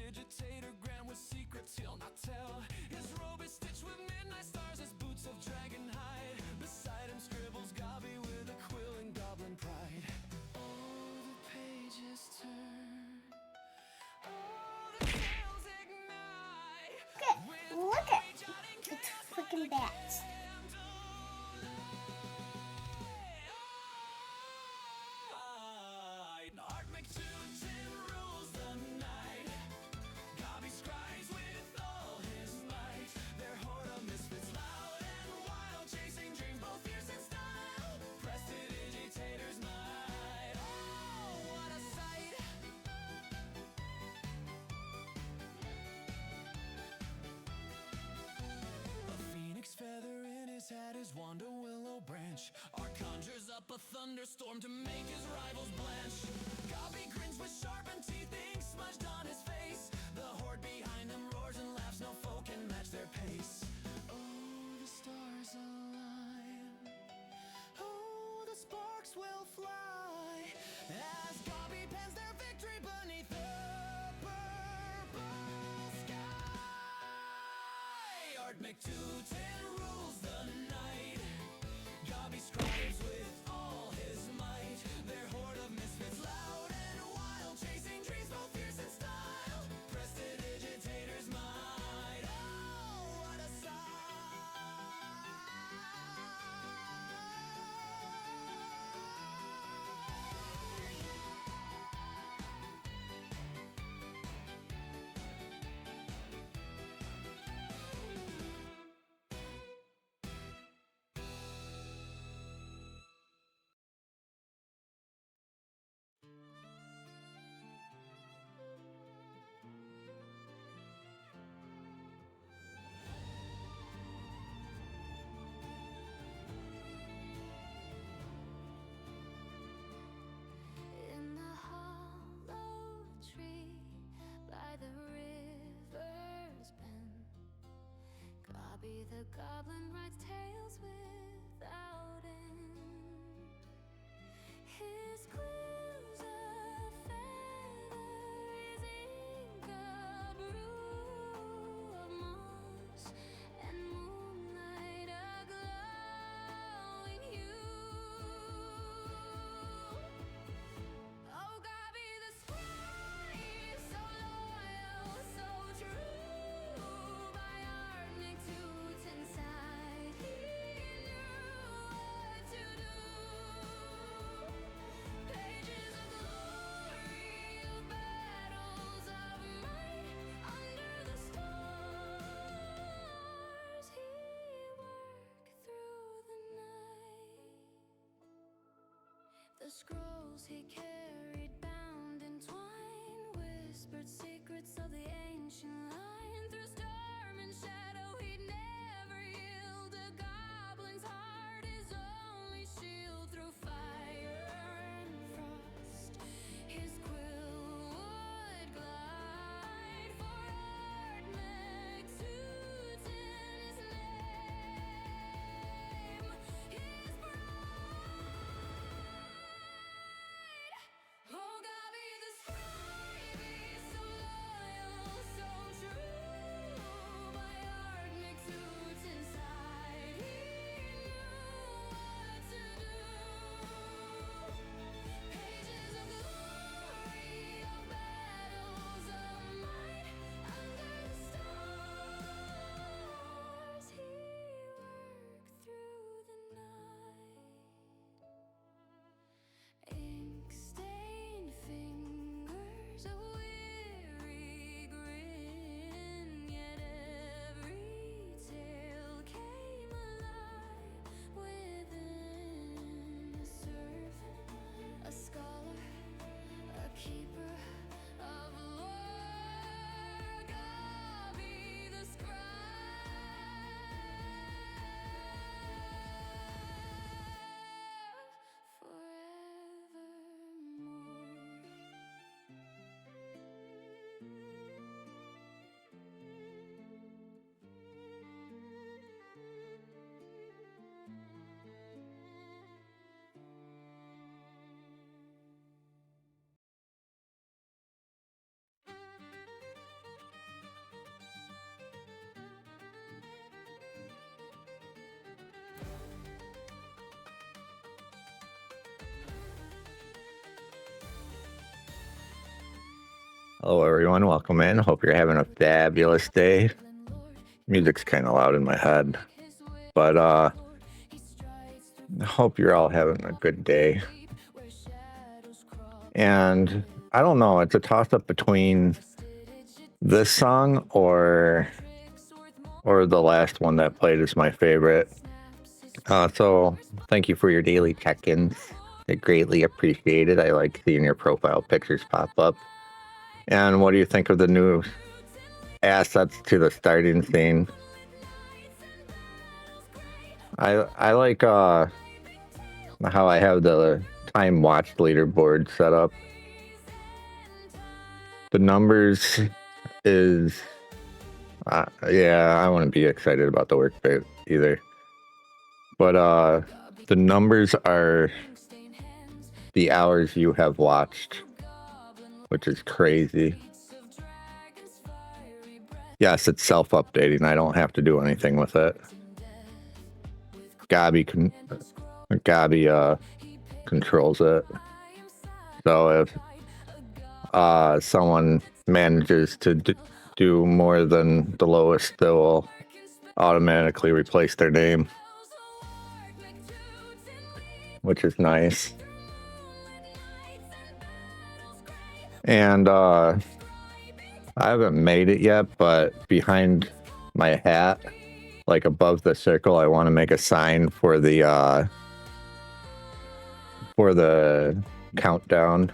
prestidigitator grand with secrets he'll not tell. His robe is stitched with midnight stars, his boots of dragon hide. Beside him scribbles Gobby with a quill and goblin pride. Oh, the pages turn. Oh, the tales ignite. Look at it's freaking bats. McTuten rules the night. Gobby scribes with all his might. Their horde of misfits, loud and wild, chasing dreams both fierce and style. Prestidigitators might. Oh, what a sight! A phoenix feather in his hat, his wand a willow branch. Art conjures up a thunderstorm to make his rivals blanch. Gobby grins with sharpened teeth, ink smudged on his face. The horde behind him roars and laughs, no foe can match their pace. Oh, the stars align. Oh, the sparks will fly as Gobby pens their victory beneath the purple sky. Art McTuten rules the night. Gobby scribes with all his might. Their horde of misfits, loud and wild, chasing dreams both fierce and style. Prestidigitators might. Oh, what a In the hollow tree by the river's bend, Gobby the goblin writes tales without end. His quills of feathers, ink a brew of moss, and moonlight a glowing hue. Oh, Gobby the scribe, so loyal, so true. By Art McTuten's side, he knew what to do. Pages of glory, of battles of might, under the stars he worked through the night. The scrolls he carried bound in twine whispered secrets of the ancient line. Through storm and shadow he'd never yield. A goblin's heart, his only shield. Through fire and frost his quill would glide. For Art McTuten's name, his bride. Oh, Gobby the scribe, so loyal, so true. By Art McTuten's Hello, everyone. Welcome in. Hope you're having a fabulous day. Music's kind of loud in my head, but I hope you're all having a good day. And I don't know, it's a toss-up between this song or the last one that played is my favorite. So thank you for your daily check-ins. I greatly appreciate it. I like seeing your profile pictures pop up. And what do you think of the new assets to the starting scene? I like how I have the time watched leaderboard set up. The numbers is yeah, I wouldn't be excited about the work bit either. But the numbers are the hours you have watched, which is crazy. Yes, it's self-updating. I don't have to do anything with it. Gabby controls it. So if someone manages to do more than the lowest, they will automatically replace their name, which is nice. And I haven't made it yet, but behind my hat, like above the circle, I want to make a sign for the countdown.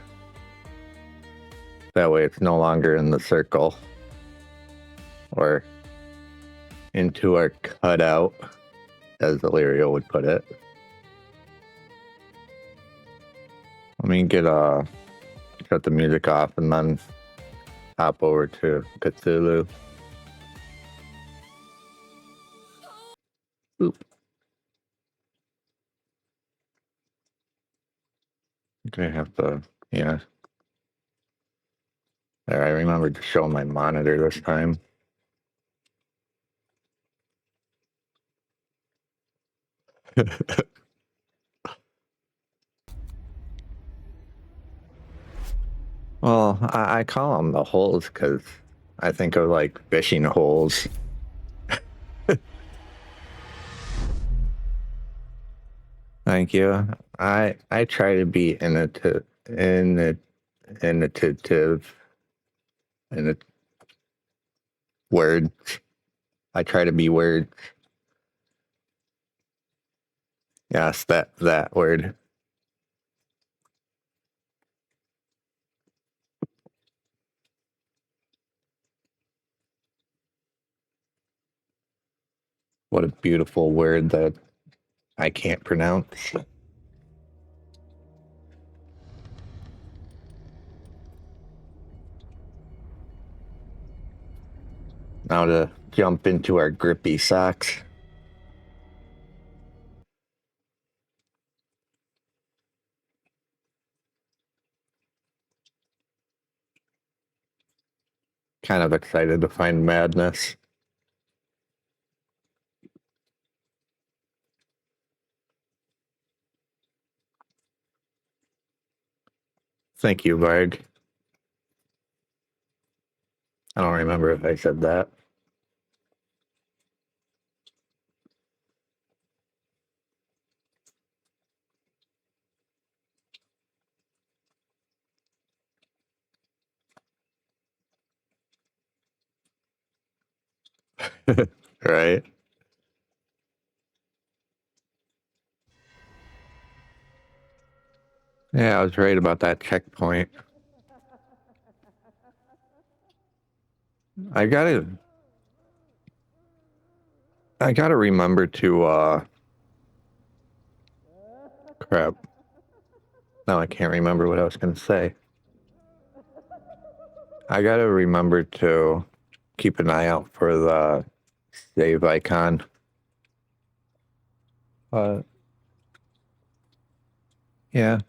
That way it's no longer in the circle or into our cutout, as Illyrio would put it. Let me shut the music off and then hop over to Cthulhu. Oop. I have to, yeah. There, I remembered to show my monitor this time. Well, I call them the holes because I think of like fishing holes. Thank you. I try to be innovative, in it words. I try to be words. Yes, that word. What a beautiful word that I can't pronounce. Now to jump into our Grippy socks. Kind of excited to find madness. Thank you, Varg. I don't remember if I said that. Right? Yeah, I was right about that checkpoint. I gotta remember to crap. Now I can't remember what I was gonna say. I gotta remember to keep an eye out for the save icon. Yeah.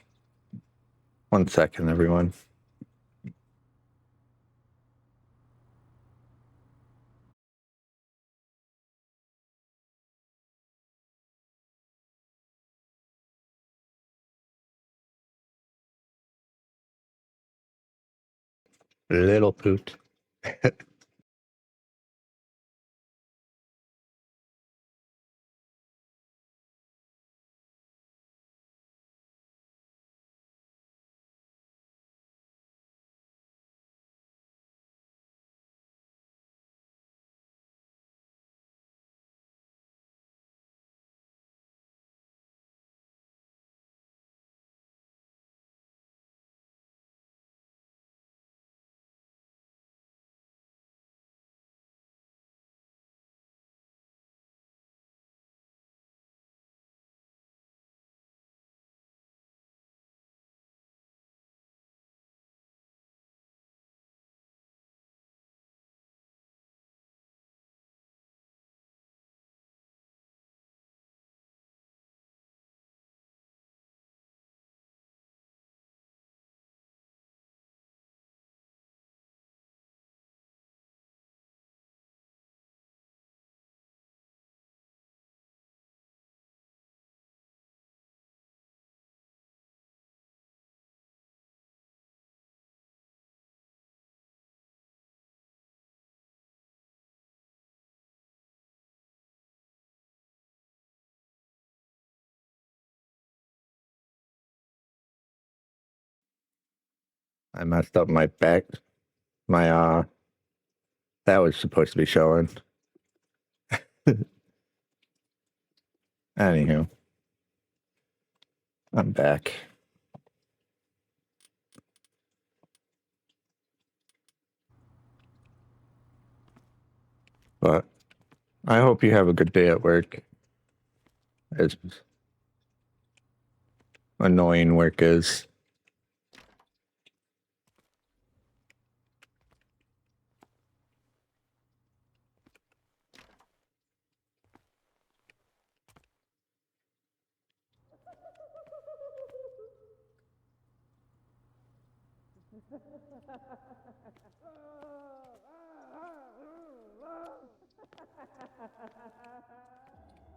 1 second, everyone. Little poot. I messed up my back. My that was supposed to be showing. Anywho, I'm back. But I hope you have a good day at work. As annoying work is.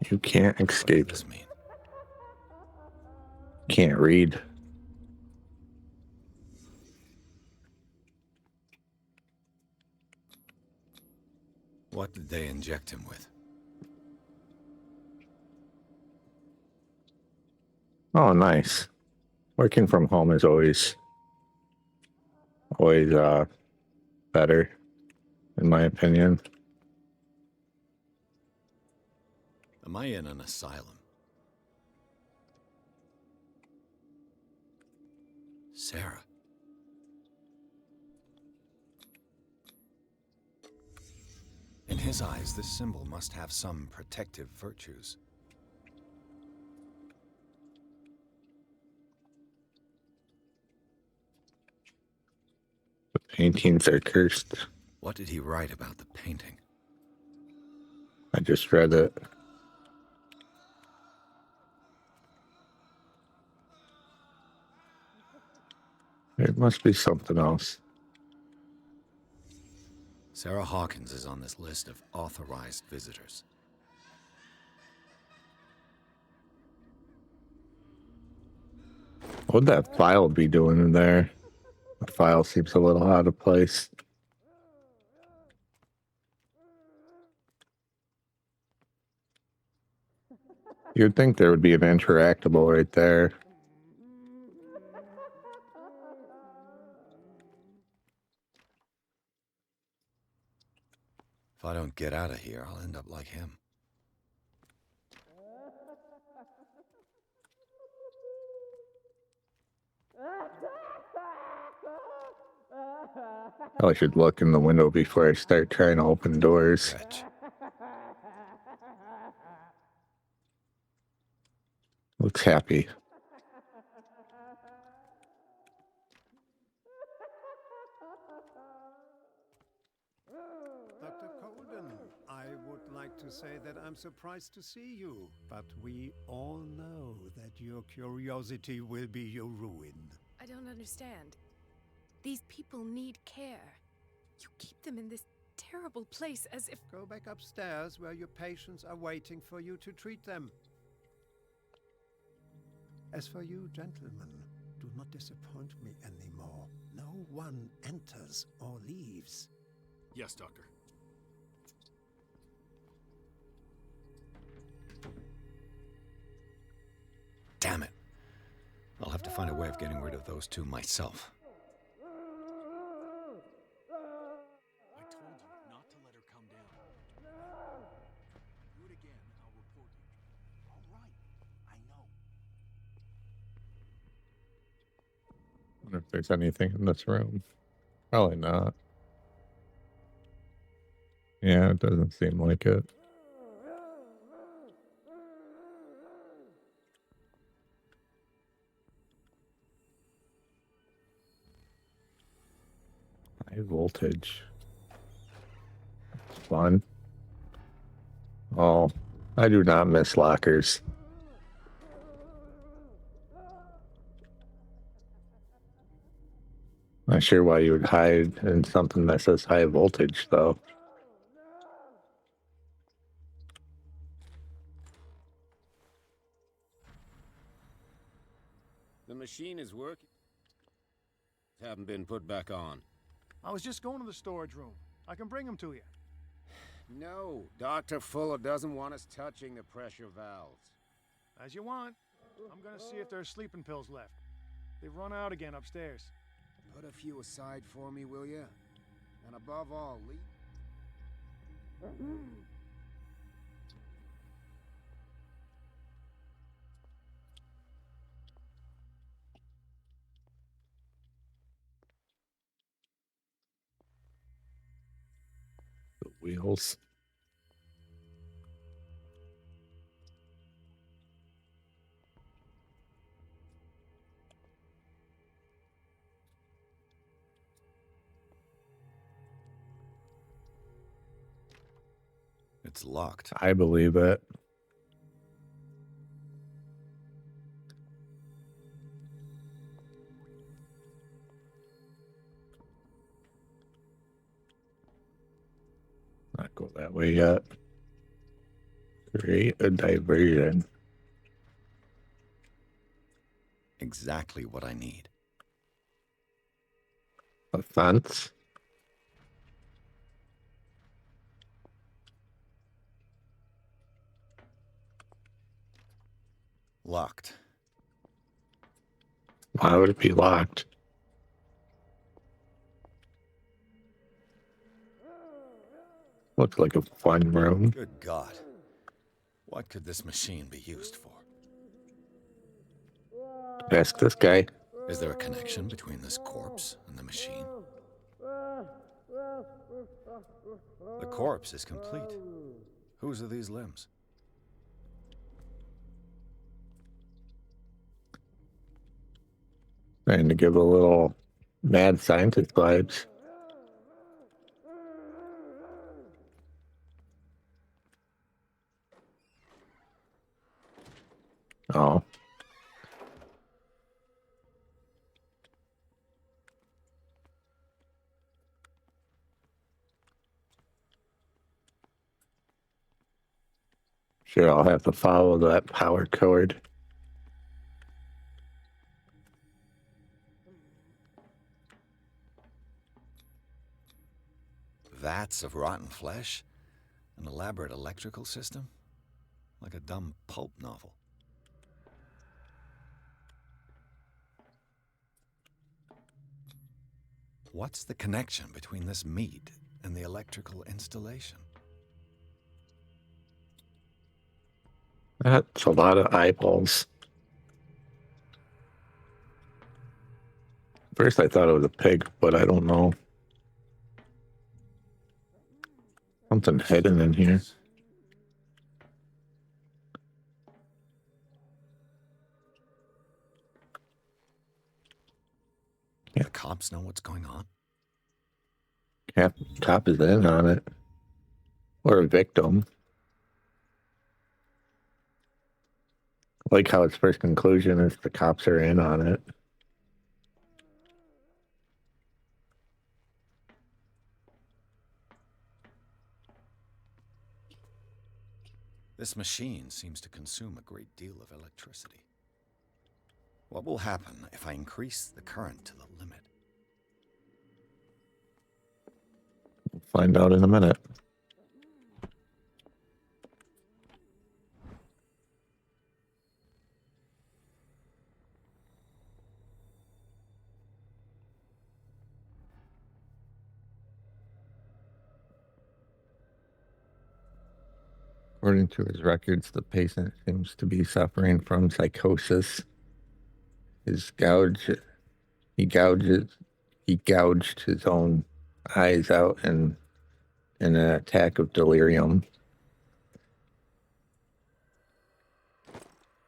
You can't escape. What does this mean? Can't read. What did they inject him with? Oh, nice. Working from home is always better, in my opinion. Am I in an asylum? Sarah. In his eyes, this symbol must have some protective virtues. The paintings are cursed. What did he write about the painting? I just read it. It must be something else. Sarah Hawkins is on this list of authorized visitors. What would that file be doing in there? The file seems a little out of place. You'd think there would be an interactable right there. If I don't get out of here, I'll end up like him. I should look in the window before I start trying to open doors. Wretch. Looks happy. Dr. Colden, I would like to say that I'm surprised to see you, but we all know that your curiosity will be your ruin. I don't understand. These people need care. You keep them in this terrible place as if... Go back upstairs where your patients are waiting for you to treat them. As for you, gentlemen, do not disappoint me anymore. no one enters or leaves. Yes, Doctor. Damn it. I'll have to find a way of getting rid of those two myself. I told you not to let her come down. Do it again, I'll report you. All right, I know. Wonder if there's anything in this room. Probably not. Yeah, it doesn't seem like it. High voltage. Fun. Oh, I do not miss lockers. Not sure why you would hide in something that says high voltage, though. The machine is working. Haven't been put back on. I was just going to the storage room. I can bring them to you. No, Dr. Fuller doesn't want us touching the pressure valves. As you want. I'm gonna see if there's sleeping pills left. They've run out again upstairs. Put a few aside for me, will you? And above all, leave. The wheels. It's locked. I believe it. Not go that way yet. Create a diversion. Exactly what I need. A fence. Locked. Why would it be locked? Looks like a fun room. Good God. What could this machine be used for? Ask this guy. Is there a connection between this corpse and the machine? The corpse is complete. Whose are these limbs? Trying to give a little mad scientist vibes. Oh. Sure, I'll have to follow that power cord. Vats of rotten flesh? An elaborate electrical system? Like a dumb pulp novel. What's the connection between this meat and the electrical installation? That's a lot of eyeballs. First I thought it was a pig, but I don't know. Something hidden in here. The cops know what's going on? Cop is in on it. Or a victim. Like how its first conclusion is the cops are in on it. This machine seems to consume a great deal of electricity. What will happen if I increase the current to the limit? Find out in a minute. According to his records, the patient seems to be suffering from psychosis. He gouged his own eyes out in an attack of delirium.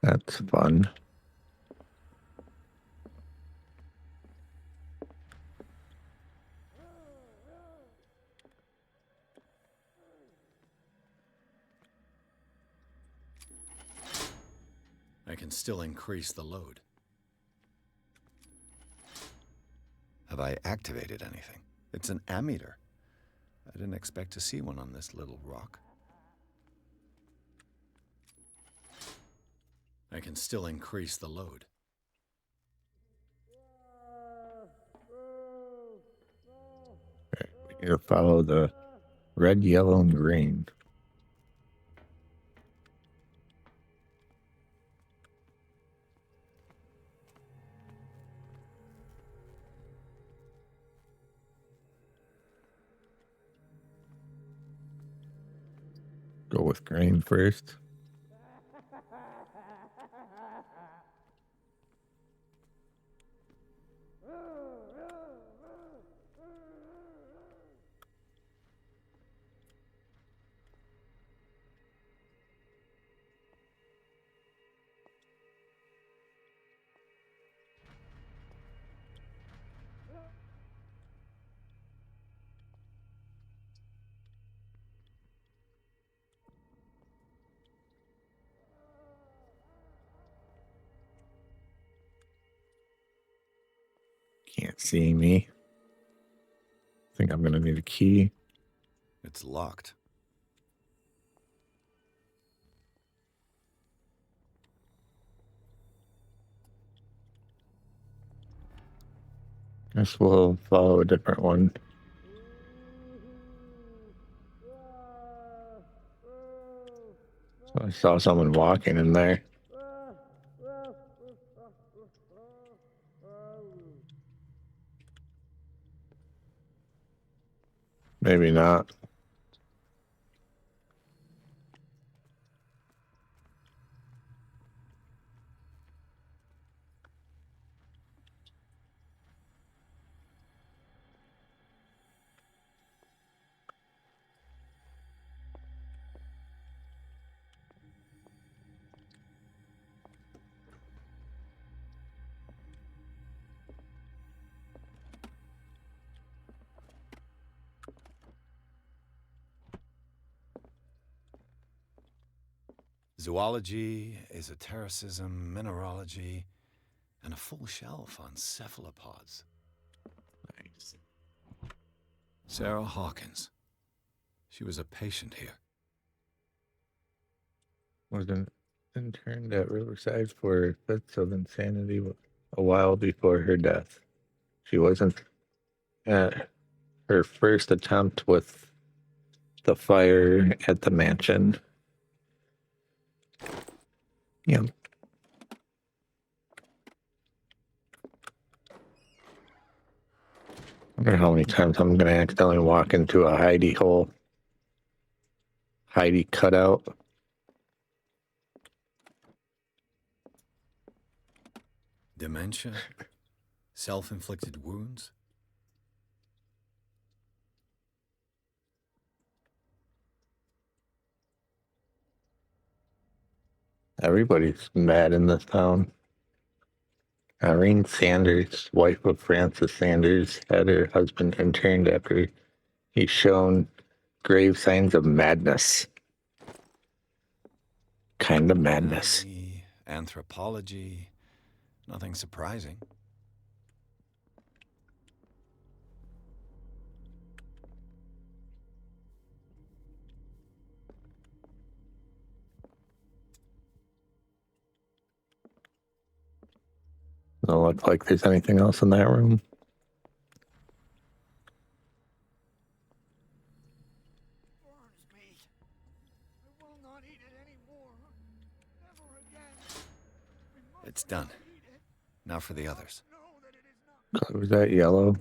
That's fun. I can still increase the load. Have I activated anything? It's an ammeter. I didn't expect to see one on this little rock. I can still increase the load. Okay, we need to follow the red, yellow, and green. Go with green first. Can't see me. Think I'm gonna need a key. It's locked. Guess we'll follow a different one. So I saw someone walking in there. Maybe not. Zoology, esotericism, mineralogy, and a full shelf on cephalopods. Nice. Sarah Hawkins. She was a patient here. Was an interned at Riverside for fits of insanity a while before her death. She wasn't at her first attempt with the fire at the mansion. Yeah. I wonder how many times I'm going to accidentally walk into a hidey hole. Heidi cutout. Dementia? Self-inflicted wounds? Everybody's mad in this town. Irene Sanders, wife of Francis Sanders, had her husband interned after he's shown grave signs of madness. Kind of madness. Anthropology, nothing surprising. Doesn't look like there's anything else in that room. Done. Now for the others. Was that yellow?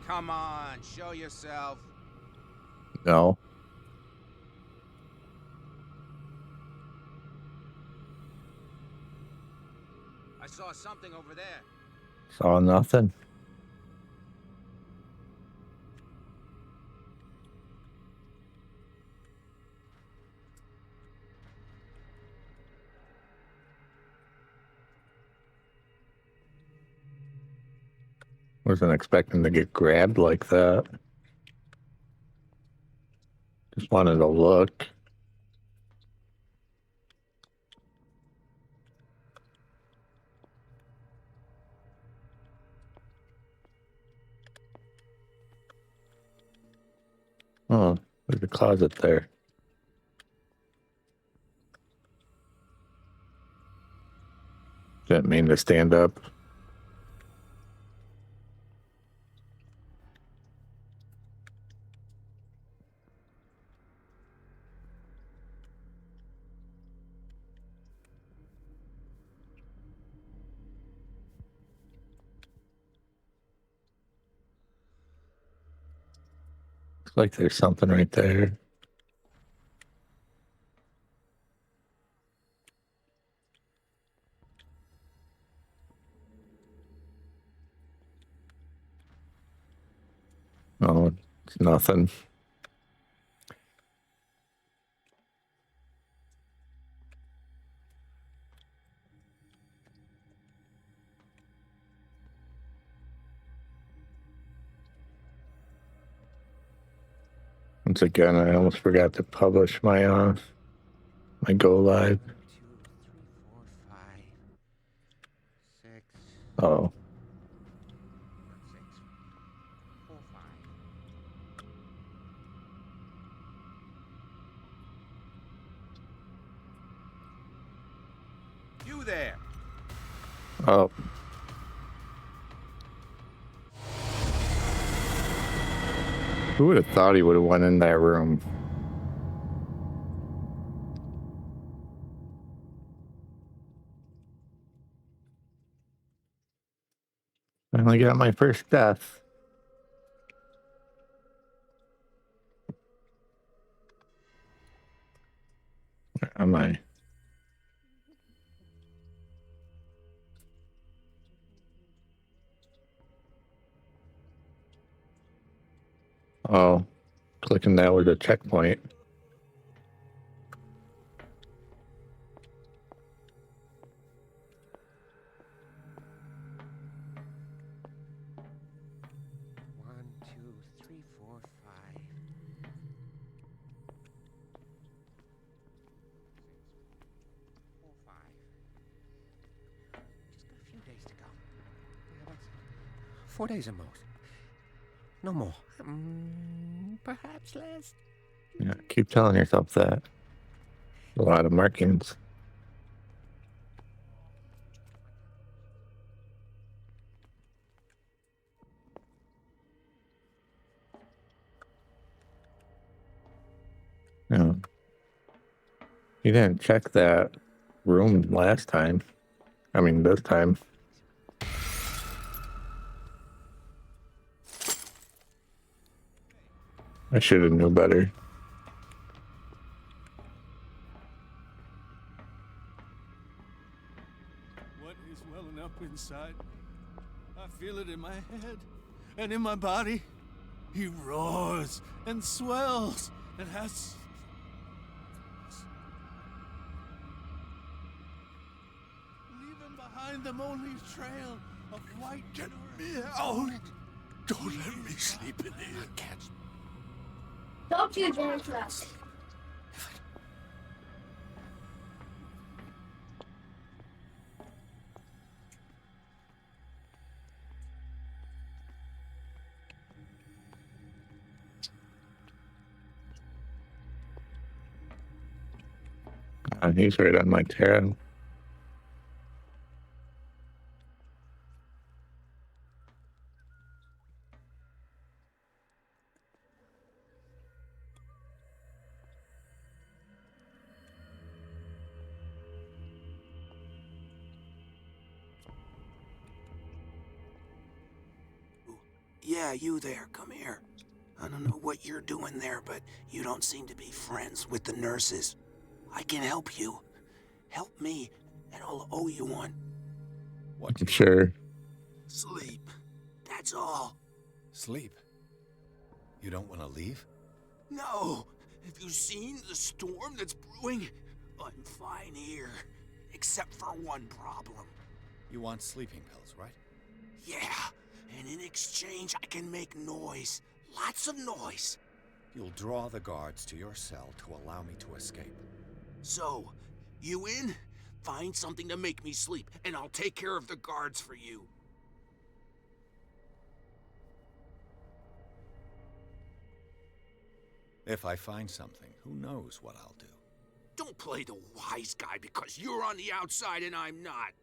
Come on, show yourself. No. I saw something over there. Saw nothing. Wasn't expecting to get grabbed like that. Just wanted to look. Oh, there's a closet there. Didn't mean to stand up. Looks like there's something right there. Oh, it's nothing. Once again, I almost forgot to publish my my go live. 1, 2, 3, 4, 5, 6. Oh, 6, 4, 5. You there? oh. Who would have thought he would have went in that room? Finally got my first death. Where am I? Oh, clicking that was a checkpoint. One, two, three, four, 5. 4, 5. Just got a few days to go. Yeah, that's 4 days at most. No more. Perhaps less. Yeah, keep telling yourself that. A lot of markings. Yeah. You didn't check that room last time. I mean, this time. I should have knew better. What is welling up inside? I feel it in my head and in my body. He roars and swells and has... leaving behind them only trail of white... Get me out! Don't let me sleep in here. Catch. Don't you dare trust. He's right on my tail. Yeah, you there, come here. I don't know what you're doing there, but you don't seem to be friends with the nurses. I can help you. Help me, and I'll owe you one. What? I'm sure. Sleep. That's all. Sleep? You don't want to leave? No. Have you seen the storm that's brewing? I'm fine here. Except for one problem. You want sleeping pills, right? Yeah. And in exchange, I can make noise. Lots of noise. You'll draw the guards to your cell to allow me to escape. So, you in? Find something to make me sleep, and I'll take care of the guards for you. If I find something, who knows what I'll do? Don't play the wise guy because you're on the outside and I'm not.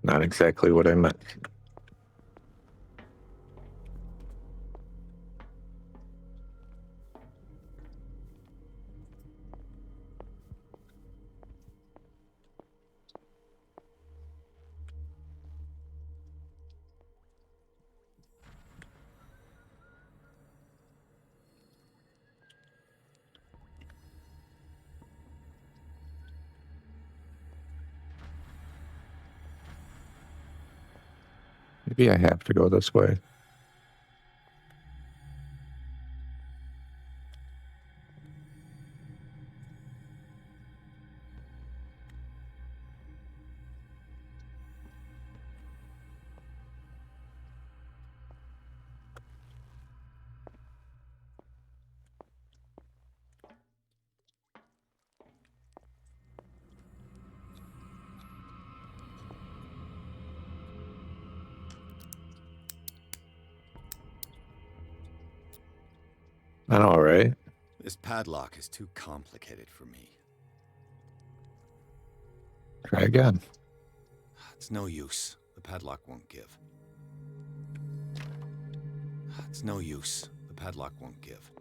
Not exactly what I meant. Maybe I have to go this way. I know, right? This padlock is too complicated for me. Try again. It's no use. The padlock won't give. It's no use. The padlock won't give.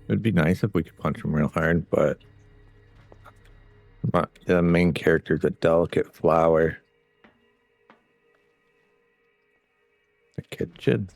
It'd be nice if we could punch him real hard, but the main character's a delicate flower. The kitchen.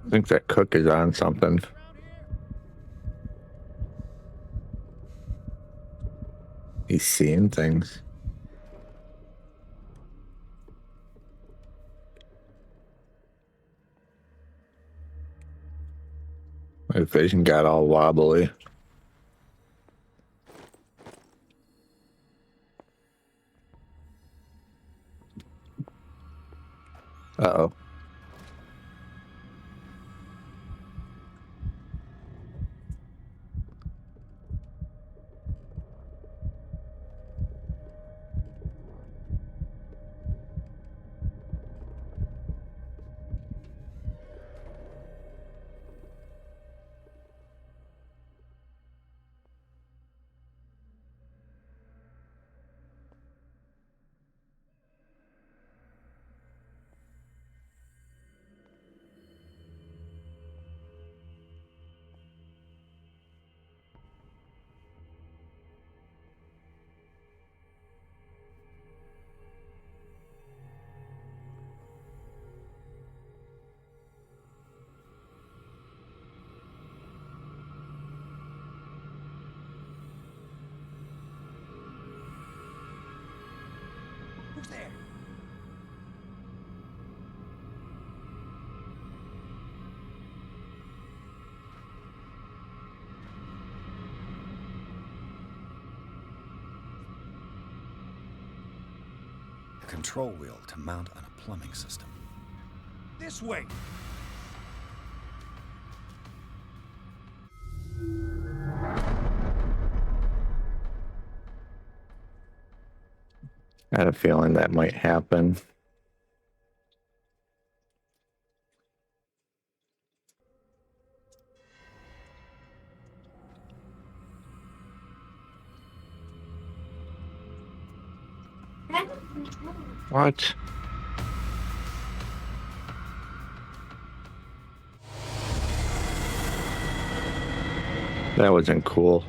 I think that cook is on something. He's seeing things. My vision got all wobbly. Uh-oh. there. A control wheel to mount on a plumbing system. This way. I had a feeling that might happen. What? That wasn't cool.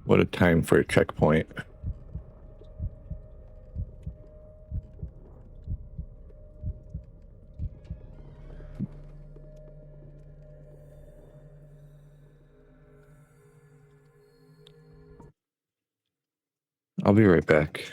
What a time for a checkpoint. I'll be right back.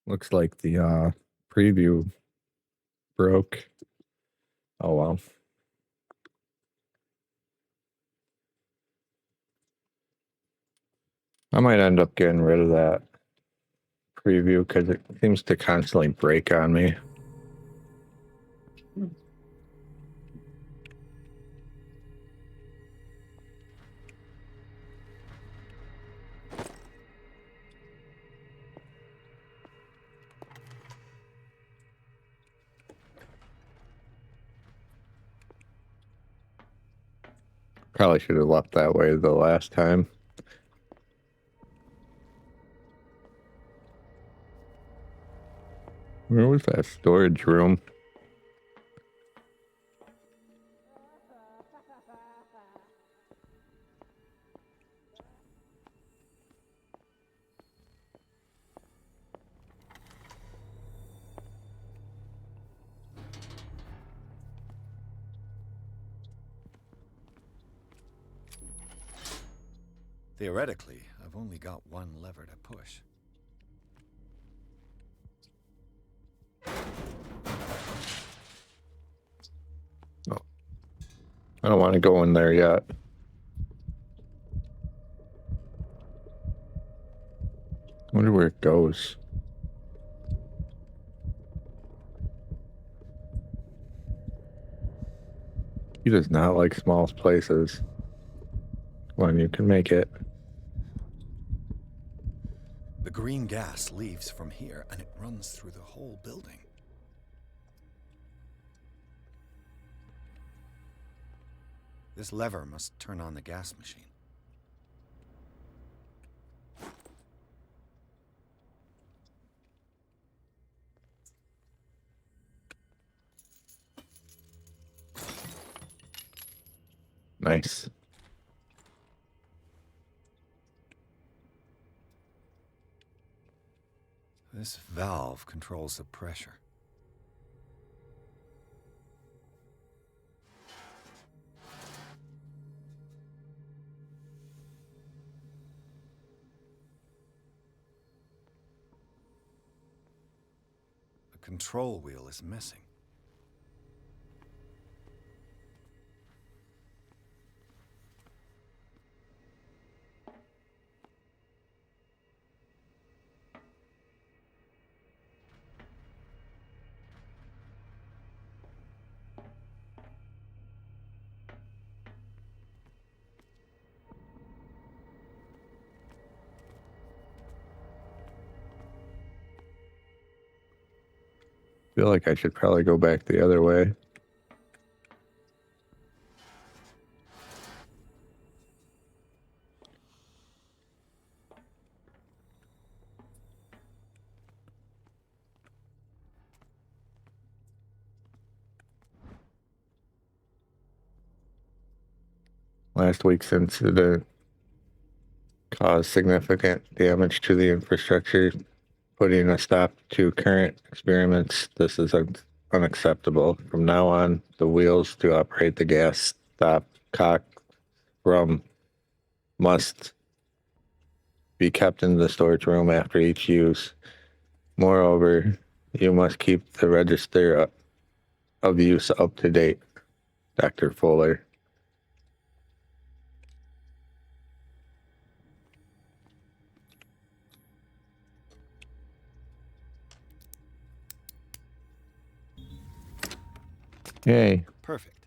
Looks like the preview broke. Oh well. I might end up getting rid of that preview because it seems to constantly break on me. Probably should have left that way the last time. Where was that storage room? Theoretically, I've only got one lever to push. Oh. I don't want to go in there yet. I wonder where it goes. He does not like small places. Come on, you can make it. The green gas leaves from here, and it runs through the whole building. This lever must turn on the gas machine. Nice. This valve controls the pressure. The control wheel is missing. I feel like I should probably go back the other way. Last week's incident caused significant damage to the infrastructure, putting a stop to current experiments. This is unacceptable. From now on, the wheels to operate the gas stop cock room must be kept in the storage room after each use. Moreover, you must keep the register of use up to date. Dr. Fuller. Yay. Perfect.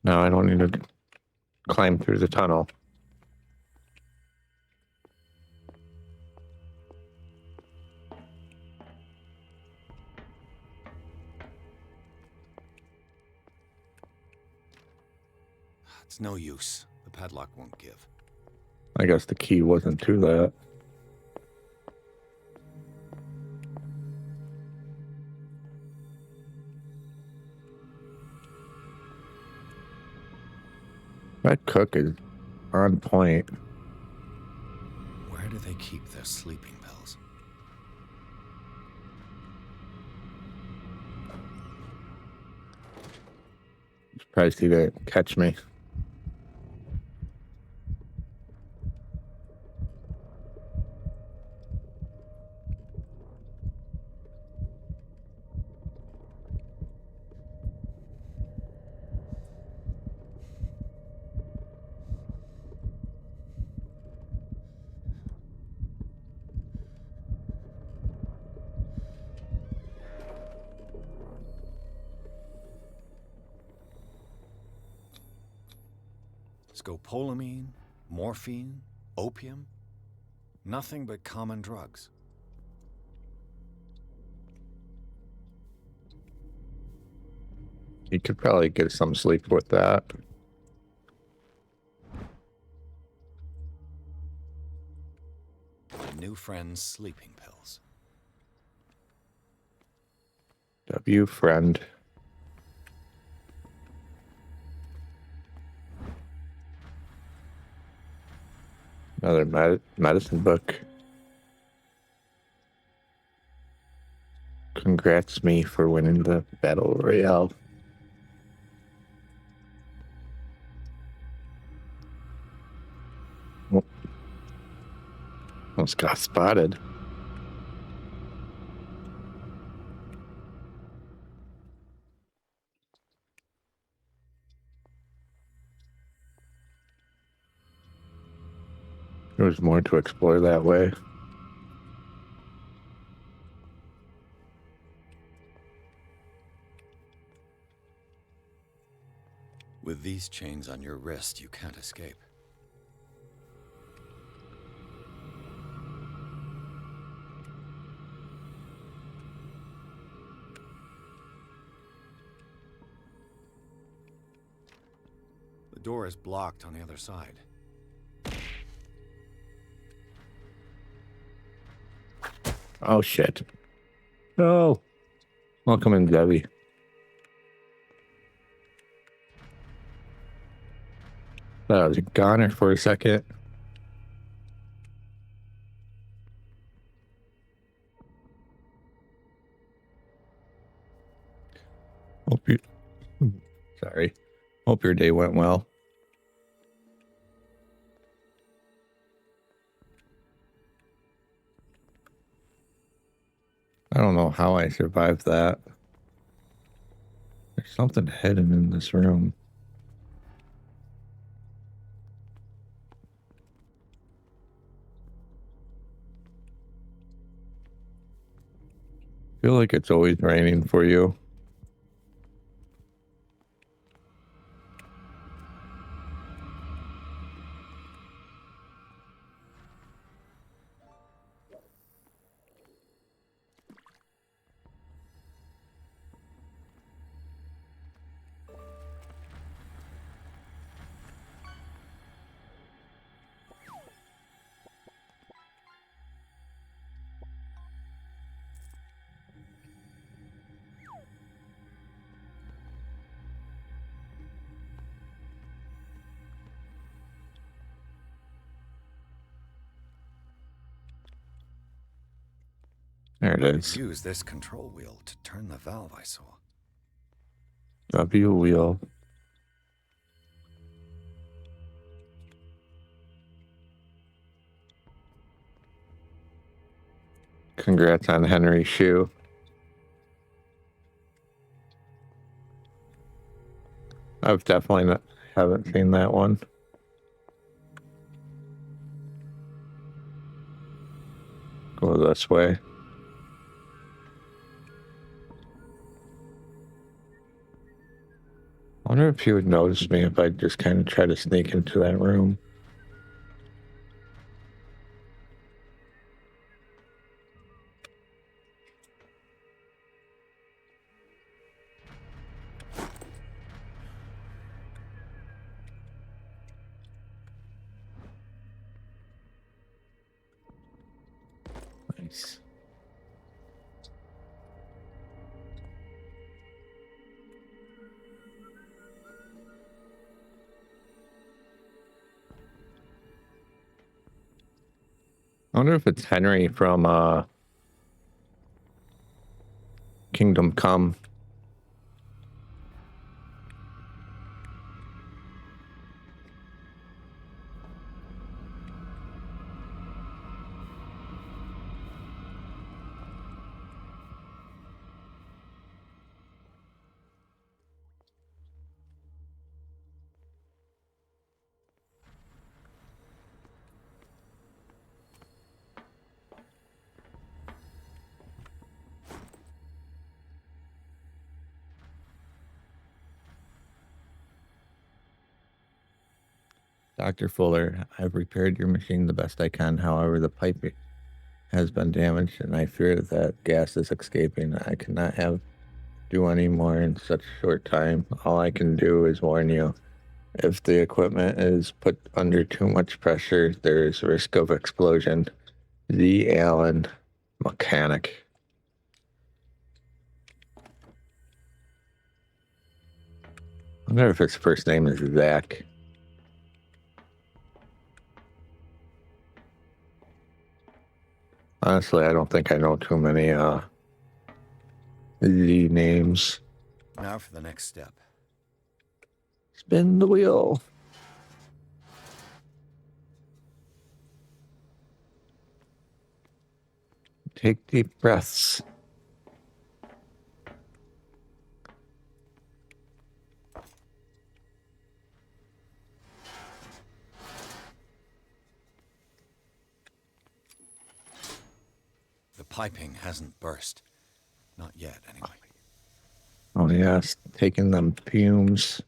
Now I don't need to climb through the tunnel. It's no use. The padlock won't give. I guess the key wasn't to that. That cook is on point. Where do they keep their sleeping pills? Surprised he didn't catch me. Scopolamine, morphine, opium. Nothing but common drugs. You could probably get some sleep with that. My new friend's sleeping pills. W friend. Another medicine book. Congrats me for winning the Battle Royale. Oh. Almost got spotted. There was more to explore that way. With these chains on your wrist, you can't escape. The door is blocked on the other side. Oh, shit. No. Welcome in, Debbie. Thought I was a goner for a second. Hope you... Sorry. Hope your day went well. I don't know how I survived that. There's something hidden in this room. I feel like it's always raining for you. There it is. Use this control wheel to turn the valve I saw. W wheel. Congrats on Henry's shoe. I've definitely haven't seen that one. Go this way. I wonder if he would notice me if I just kind of try to sneak into that room. Nice. I wonder if it's Henry from Kingdom Come. Dr. Fuller, I've repaired your machine the best I can. However, the pipe has been damaged, and I fear that gas is escaping. I cannot do any more in such a short time. All I can do is warn you. If the equipment is put under too much pressure, there is risk of explosion. Z. Allen, mechanic. I wonder if his first name is Zach. Honestly, I don't think I know too many Z names. Now for the next step. Spin the wheel. Take deep breaths. piping hasn't burst. Not yet, anyway. Oh, yes. Taking them fumes.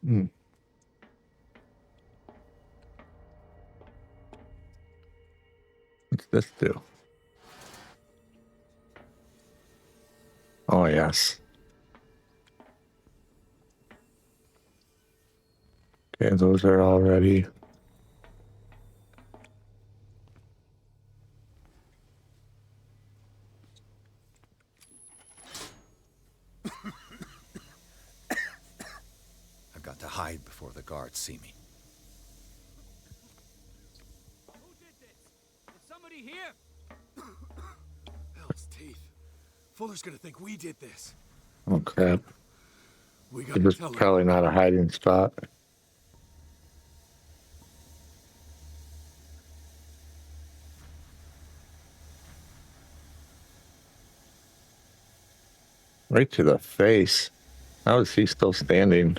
Hmm. What's this do? Oh, yes. Okay, those are all ready. I've got to hide before the guards see me. Who did this? Is somebody here? Hell's teeth. Fuller's gonna think we did this. Oh, crap. We gotta This is tell him. probably not a hiding spot. Right to the face. How is he still standing?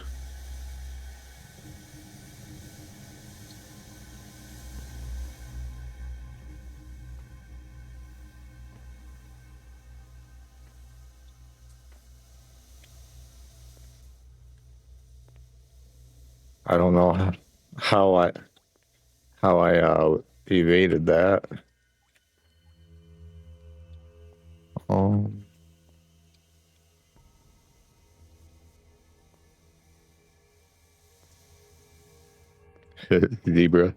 I don't know how I evaded that. Oh. Zebra.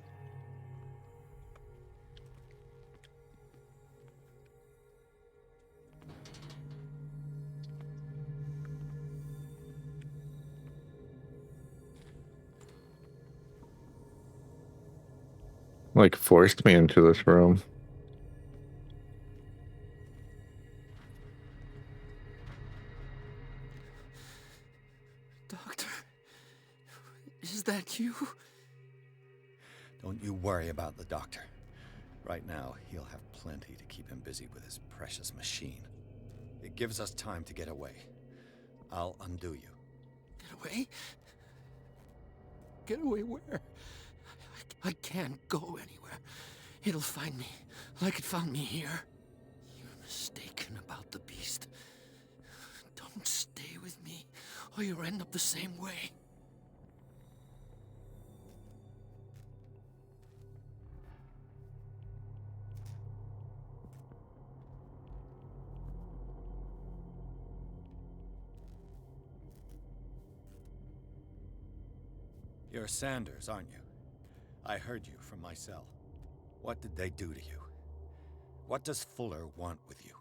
Like forced me into this room. Doctor, is that you? Don't you worry about the doctor. Right now, he'll have plenty to keep him busy with his precious machine. It gives us time to get away. I'll undo you. Get away? Get away where? I can't go anywhere. It'll find me, like it found me here. You're mistaken about the beast. Don't stay with me, or you'll end up the same way. You're Sanders, aren't you? I heard you from my cell. What did they do to you? What does Fuller want with you?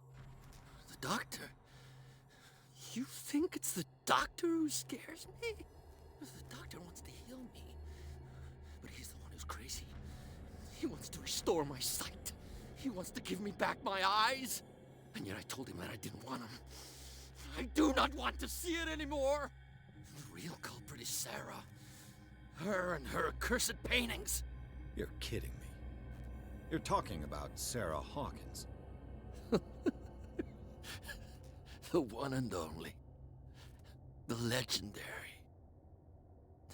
The doctor? You think it's the doctor who scares me? The doctor wants to heal me. But he's the one who's crazy. He wants to restore my sight. He wants to give me back my eyes. And yet I told him that I didn't want him. I do not want to see it anymore. The real culprit is Sarah. Her and her accursed paintings. You're kidding me. You're talking about Sarah Hawkins. The one and only. The legendary.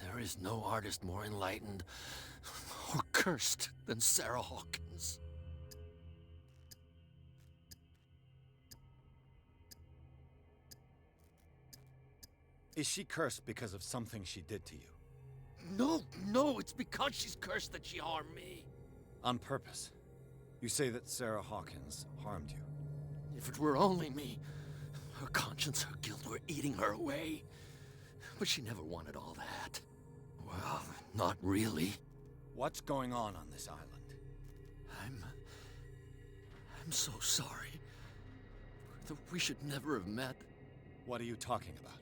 There is no artist more enlightened or cursed than Sarah Hawkins. Is she cursed because of something she did to you? No, it's because she's cursed that she harmed me. On purpose. You say that Sarah Hawkins harmed you. If it were only me, her conscience, her guilt were eating her away. But she never wanted all that. Well, not really. What's going on this island? I'm so sorry. We should never have met. What are you talking about?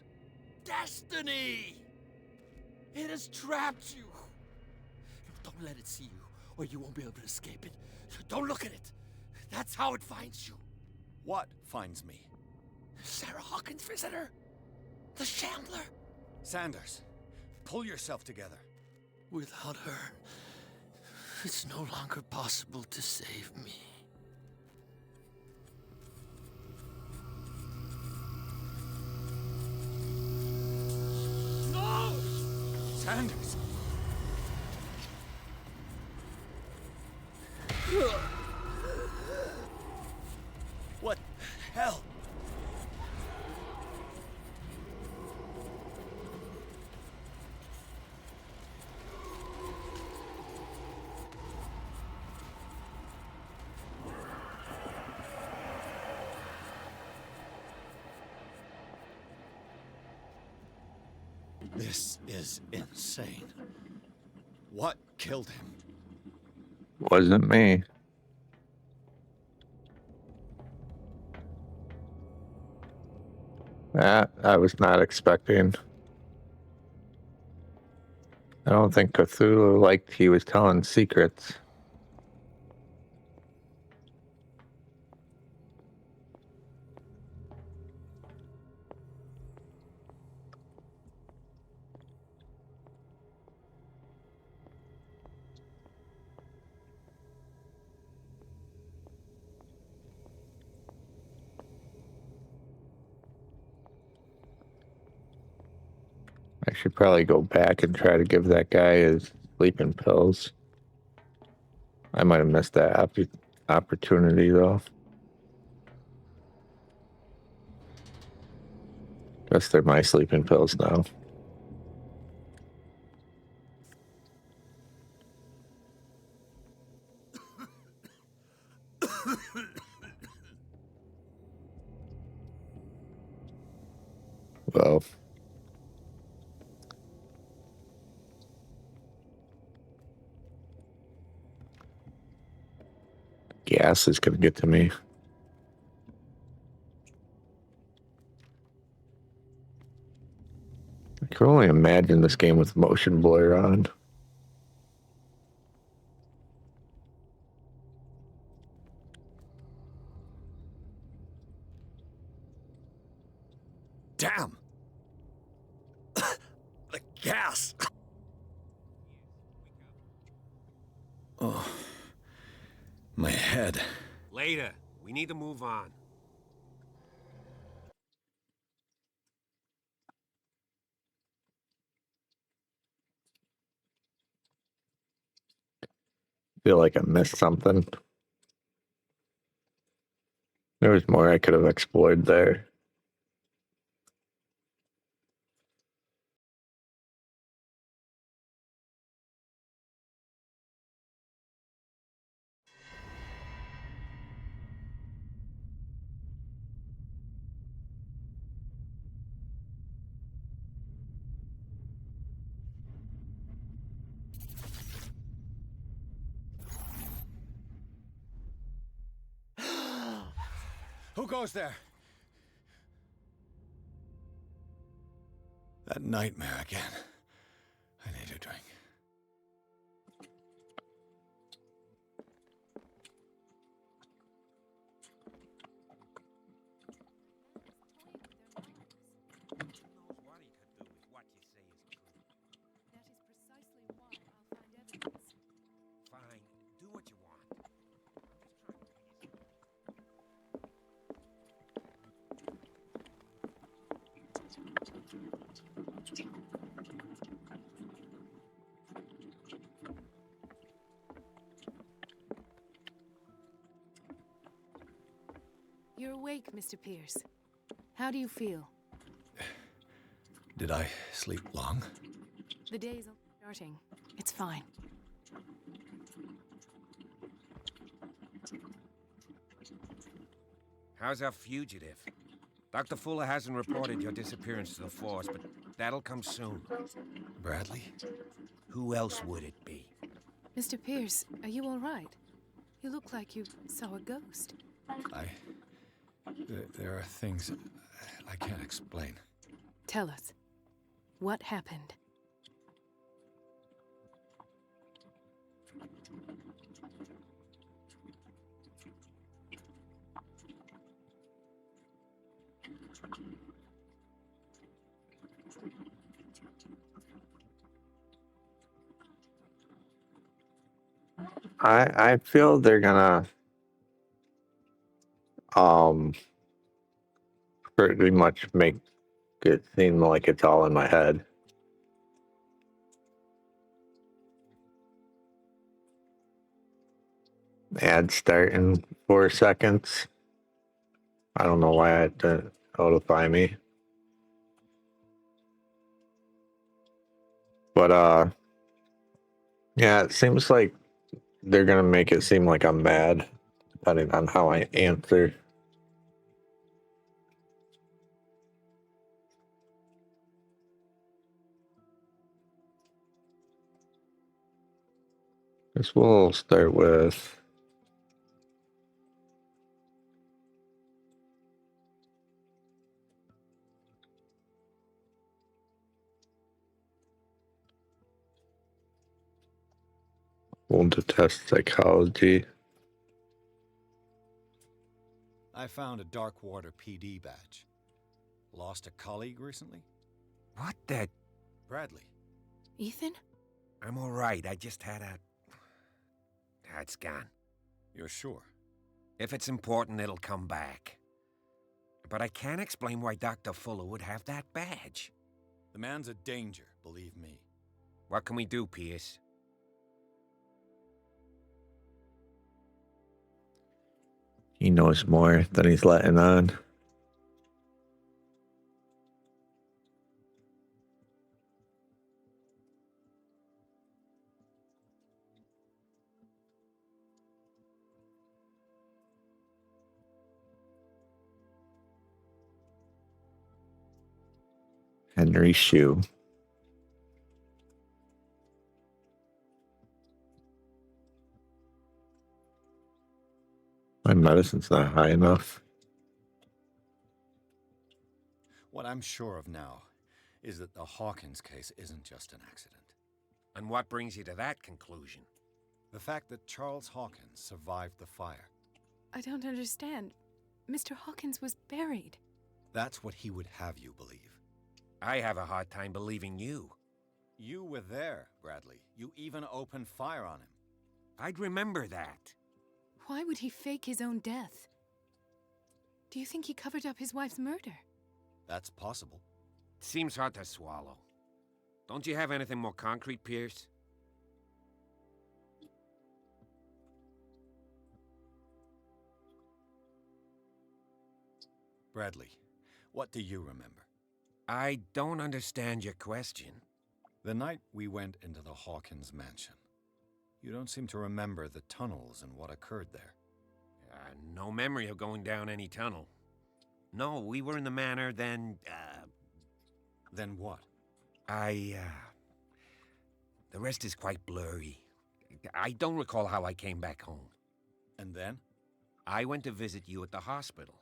Destiny! It has trapped you. Don't let it see you, or you won't be able to escape it. Don't look at it. That's how it finds you. What finds me? Sarah Hawkins' visitor. The Shambler. Sanders, pull yourself together. Without her, it's no longer possible to save me. No! Sanders! This is insane. What killed him? Wasn't me. That I was not expecting. I don't think Cthulhu liked he was telling secrets. I should probably go back and try to give that guy his sleeping pills. I might have missed that opportunity, though. Guess they're my sleeping pills now. Well, gas is going to get to me. I can only imagine this game with motion blur on. Damn! The gas! Oh, my head. Later. We need to move on. Feel like I missed something. There was more I could have explored there. Who goes there? That nightmare again. I need a drink. Fine. Do what you want. You're awake, Mr. Pierce. How do you feel? Did I sleep long? The day's starting. It's fine. How's our fugitive? Dr. Fuller hasn't reported your disappearance to the force, but that'll come soon. Bradley? Who else would it be? Mr. Pierce, are you all right? You look like you saw a ghost. There are things I can't explain. Tell us. What happened? I feel they're gonna pretty much make it seem like it's all in my head. Ad start in 4 seconds. I don't know why it didn't notify me. But yeah, it seems like they're gonna make it seem like I'm bad, depending on how I answer. Guess we'll start with we'll test psychology. I found a Darkwater PD badge. Lost a colleague recently? What the? Bradley. Ethan? I'm all right. I just had a... It's gone. You're sure? If it's important, it'll come back. But I can't explain why Dr. Fuller would have that badge. The man's a danger, believe me. What can we do, Pierce? He knows more than he's letting on. Henry Shue. My medicine's not high enough. What I'm sure of now is that the Hawkins case isn't just an accident. And what brings you to that conclusion? The fact that Charles Hawkins survived the fire. I don't understand. Mr. Hawkins was buried. That's what he would have you believe. I have a hard time believing you. You were there, Bradley. You even opened fire on him. I'd remember that. Why would he fake his own death? Do you think he covered up his wife's murder? That's possible. Seems hard to swallow. Don't you have anything more concrete, Pierce? Bradley, what do you remember? I don't understand your question. The night we went into the Hawkins mansion. You don't seem to remember the tunnels and what occurred there. No memory of going down any tunnel. No, we were in the manor, then, Then what? The rest is quite blurry. I don't recall how I came back home. And then? I went to visit you at the hospital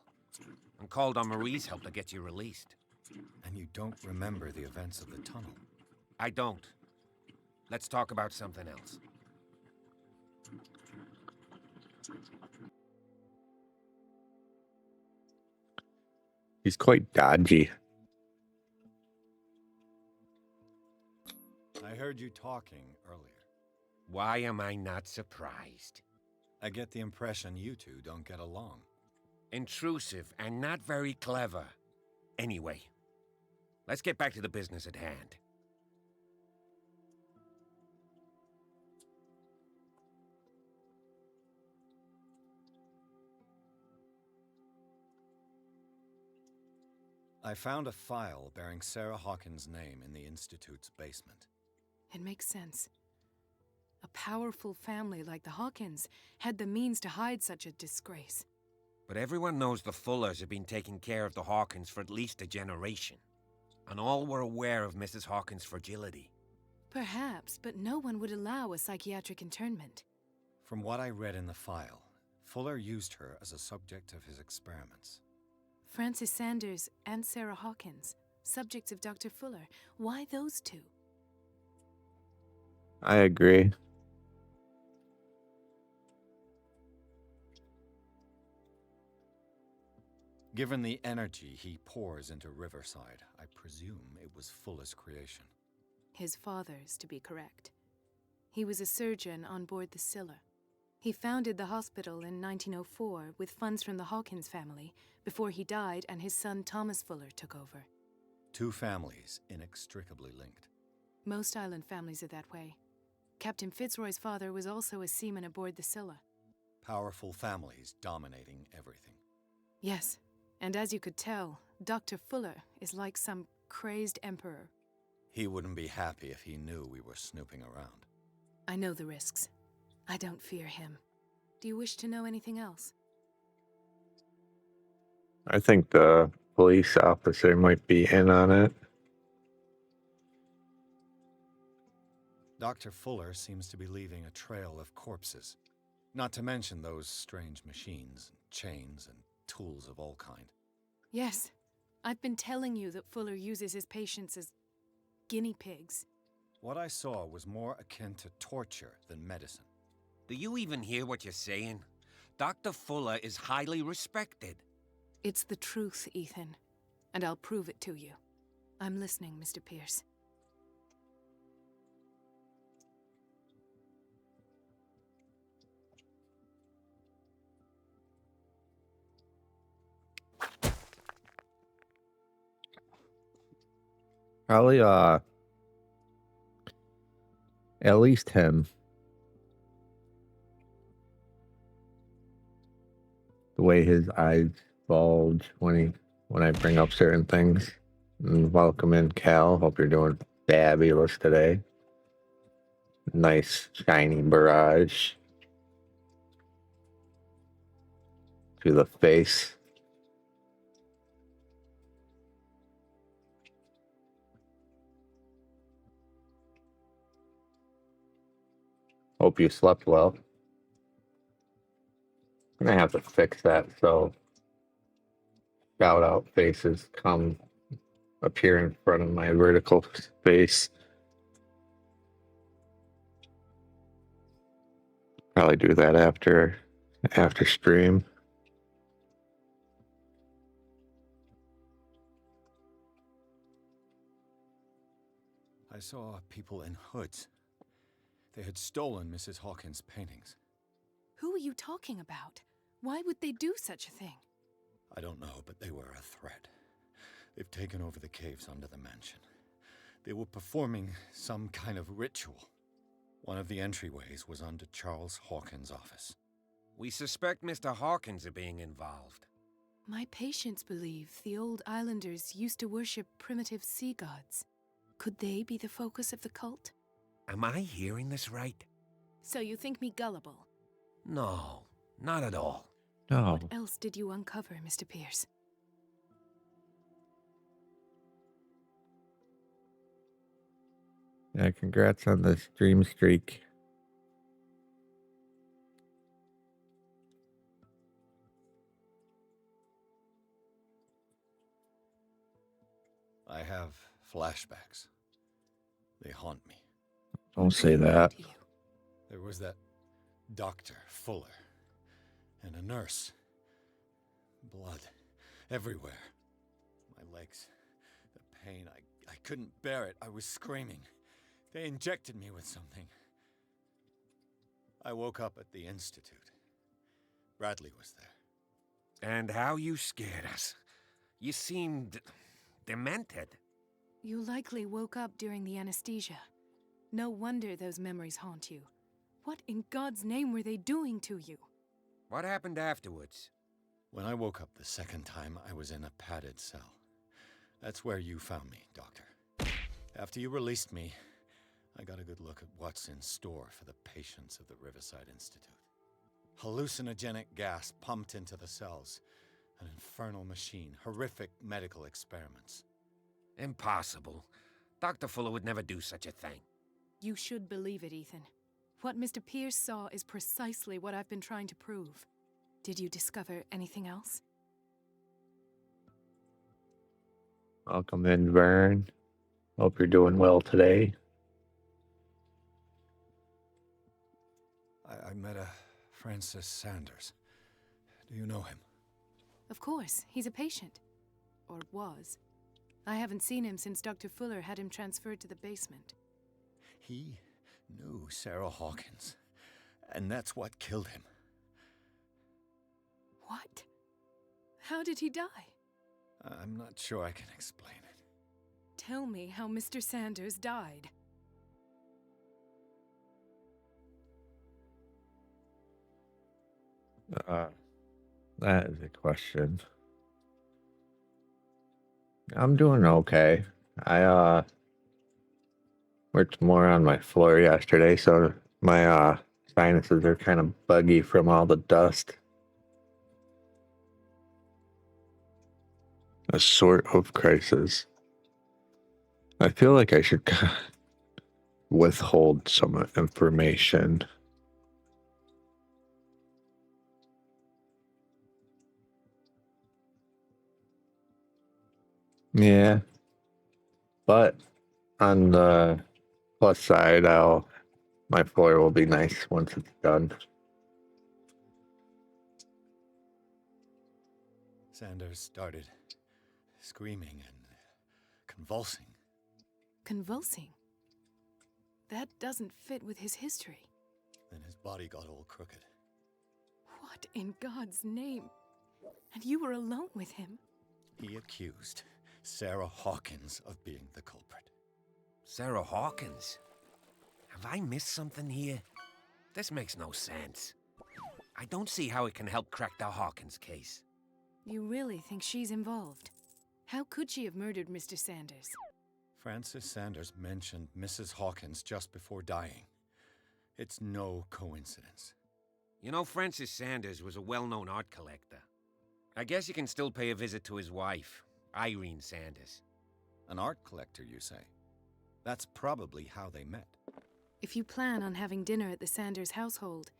and called on Marie's help to get you released. And you don't remember the events of the tunnel? I don't. Let's talk about something else. He's quite dodgy. I heard you talking earlier. Why am I not surprised? I get the impression you two don't get along. Intrusive and not very clever. Anyway, let's get back to the business at hand. I found a file bearing Sarah Hawkins' name in the Institute's basement. It makes sense. A powerful family like the Hawkins had the means to hide such a disgrace. But everyone knows the Fullers have been taking care of the Hawkins for at least a generation. And all were aware of Mrs. Hawkins' fragility. Perhaps, but no one would allow a psychiatric internment. From what I read in the file, Fuller used her as a subject of his experiments. Francis Sanders and Sarah Hawkins, subjects of Dr. Fuller. Why those two? I agree. Given the energy he pours into Riverside, I presume it was Fuller's creation. His father's, to be correct. He was a surgeon on board the Scylla. He founded the hospital in 1904 with funds from the Hawkins family before he died and his son Thomas Fuller took over. Two families inextricably linked. Most island families are that way. Captain Fitzroy's father was also a seaman aboard the Scylla. Powerful families dominating everything. Yes, and as you could tell, Dr. Fuller is like some crazed emperor. He wouldn't be happy if he knew we were snooping around. I know the risks. I don't fear him. Do you wish to know anything else? I think the police officer might be in on it. Dr. Fuller seems to be leaving a trail of corpses. Not to mention those strange machines, chains, and tools of all kind. Yes, I've been telling you that Fuller uses his patients as guinea pigs. What I saw was more akin to torture than medicine. Do you even hear what you're saying? Dr. Fuller is highly respected. It's the truth, Ethan, and I'll prove it to you. I'm listening, Mr. Pierce. Probably, at least him. The way his eyes bulge when I bring up certain things. And welcome in, Cal. Hope you're doing fabulous today. Nice shiny barrage to the face. Hope you slept well. I'm gonna have to fix that so shout out faces come appear in front of my vertical face. Probably do that after stream. I saw people in hoods. They had stolen Mrs. Hawkins' paintings. Who are you talking about? Why would they do such a thing? I don't know, but they were a threat. They've taken over the caves under the mansion. They were performing some kind of ritual. One of the entryways was under Charles Hawkins' office. We suspect Mr. Hawkins of being involved. My patients believe the old islanders used to worship primitive sea gods. Could they be the focus of the cult? Am I hearing this right? So you think me gullible? No, not at all. No. What else did you uncover, Mr. Pierce? Yeah, congrats on the stream streak. I have flashbacks. They haunt me. Don't say that. There was that Dr. Fuller and a nurse. Blood everywhere. My legs, the pain, I couldn't bear it. I was screaming. They injected me with something. I woke up at the Institute. Bradley was there. And how you scared us. You seemed demented. You likely woke up during the anesthesia. No wonder those memories haunt you. What in God's name were they doing to you? What happened afterwards? When I woke up the second time, I was in a padded cell. That's where you found me, Doctor. After you released me, I got a good look at what's in store for the patients of the Riverside Institute. Hallucinogenic gas pumped into the cells. An infernal machine. Horrific medical experiments. Impossible. Dr. Fuller would never do such a thing. You should believe it, Ethan. What Mr. Pierce saw is precisely what I've been trying to prove. Did you discover anything else? Welcome in, Vern. Hope you're doing well today. I met a Francis Sanders. Do you know him? Of course, he's a patient. Or was. I haven't seen him since Dr. Fuller had him transferred to the basement. He knew Sarah Hawkins, and that's what killed him. What? How did he die? I'm not sure I can explain it. Tell me how Mr. Sanders died. That is a question. I'm doing okay. I worked more on my floor yesterday, so my sinuses are kind of buggy from all the dust. A sort of crisis. I feel like I should withhold some information. Yeah. But on the plus side, my floor will be nice once it's done. Sanders started screaming and convulsing. Convulsing? That doesn't fit with his history. Then his body got all crooked. What in God's name? And you were alone with him? He accused Sarah Hawkins of being the culprit. Sarah Hawkins? Have I missed something here? This makes no sense. I don't see how it can help crack the Hawkins case. You really think she's involved? How could she have murdered Mr. Sanders? Francis Sanders mentioned Mrs. Hawkins just before dying. It's no coincidence. You know, Francis Sanders was a well-known art collector. I guess you can still pay a visit to his wife, Irene Sanders. An art collector, you say? That's probably how they met. If you plan on having dinner at the Sanders household,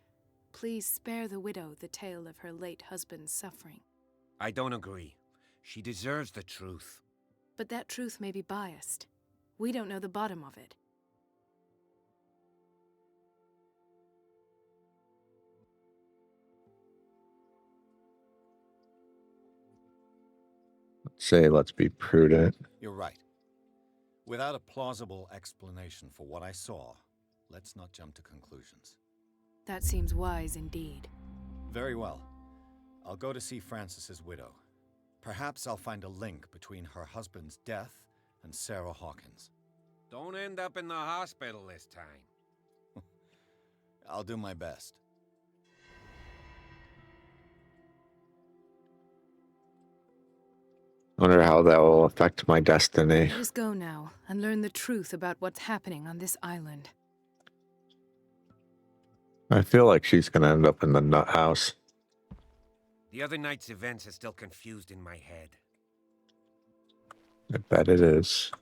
please spare the widow the tale of her late husband's suffering. I don't agree. She deserves the truth. But that truth may be biased. We don't know the bottom of it. Let's be prudent. You're right. Without a plausible explanation for what I saw, let's not jump to conclusions. That seems wise indeed. Very well. I'll go to see Francis's widow. Perhaps I'll find a link between her husband's death and Sarah Hawkins. Don't end up in the hospital this time. I'll do my best. Wonder how that will affect my destiny. Let us go now and learn the truth about what's happening on this island. I feel like she's gonna end up in the nut house. The other night's events are still confused in my head. I bet it is.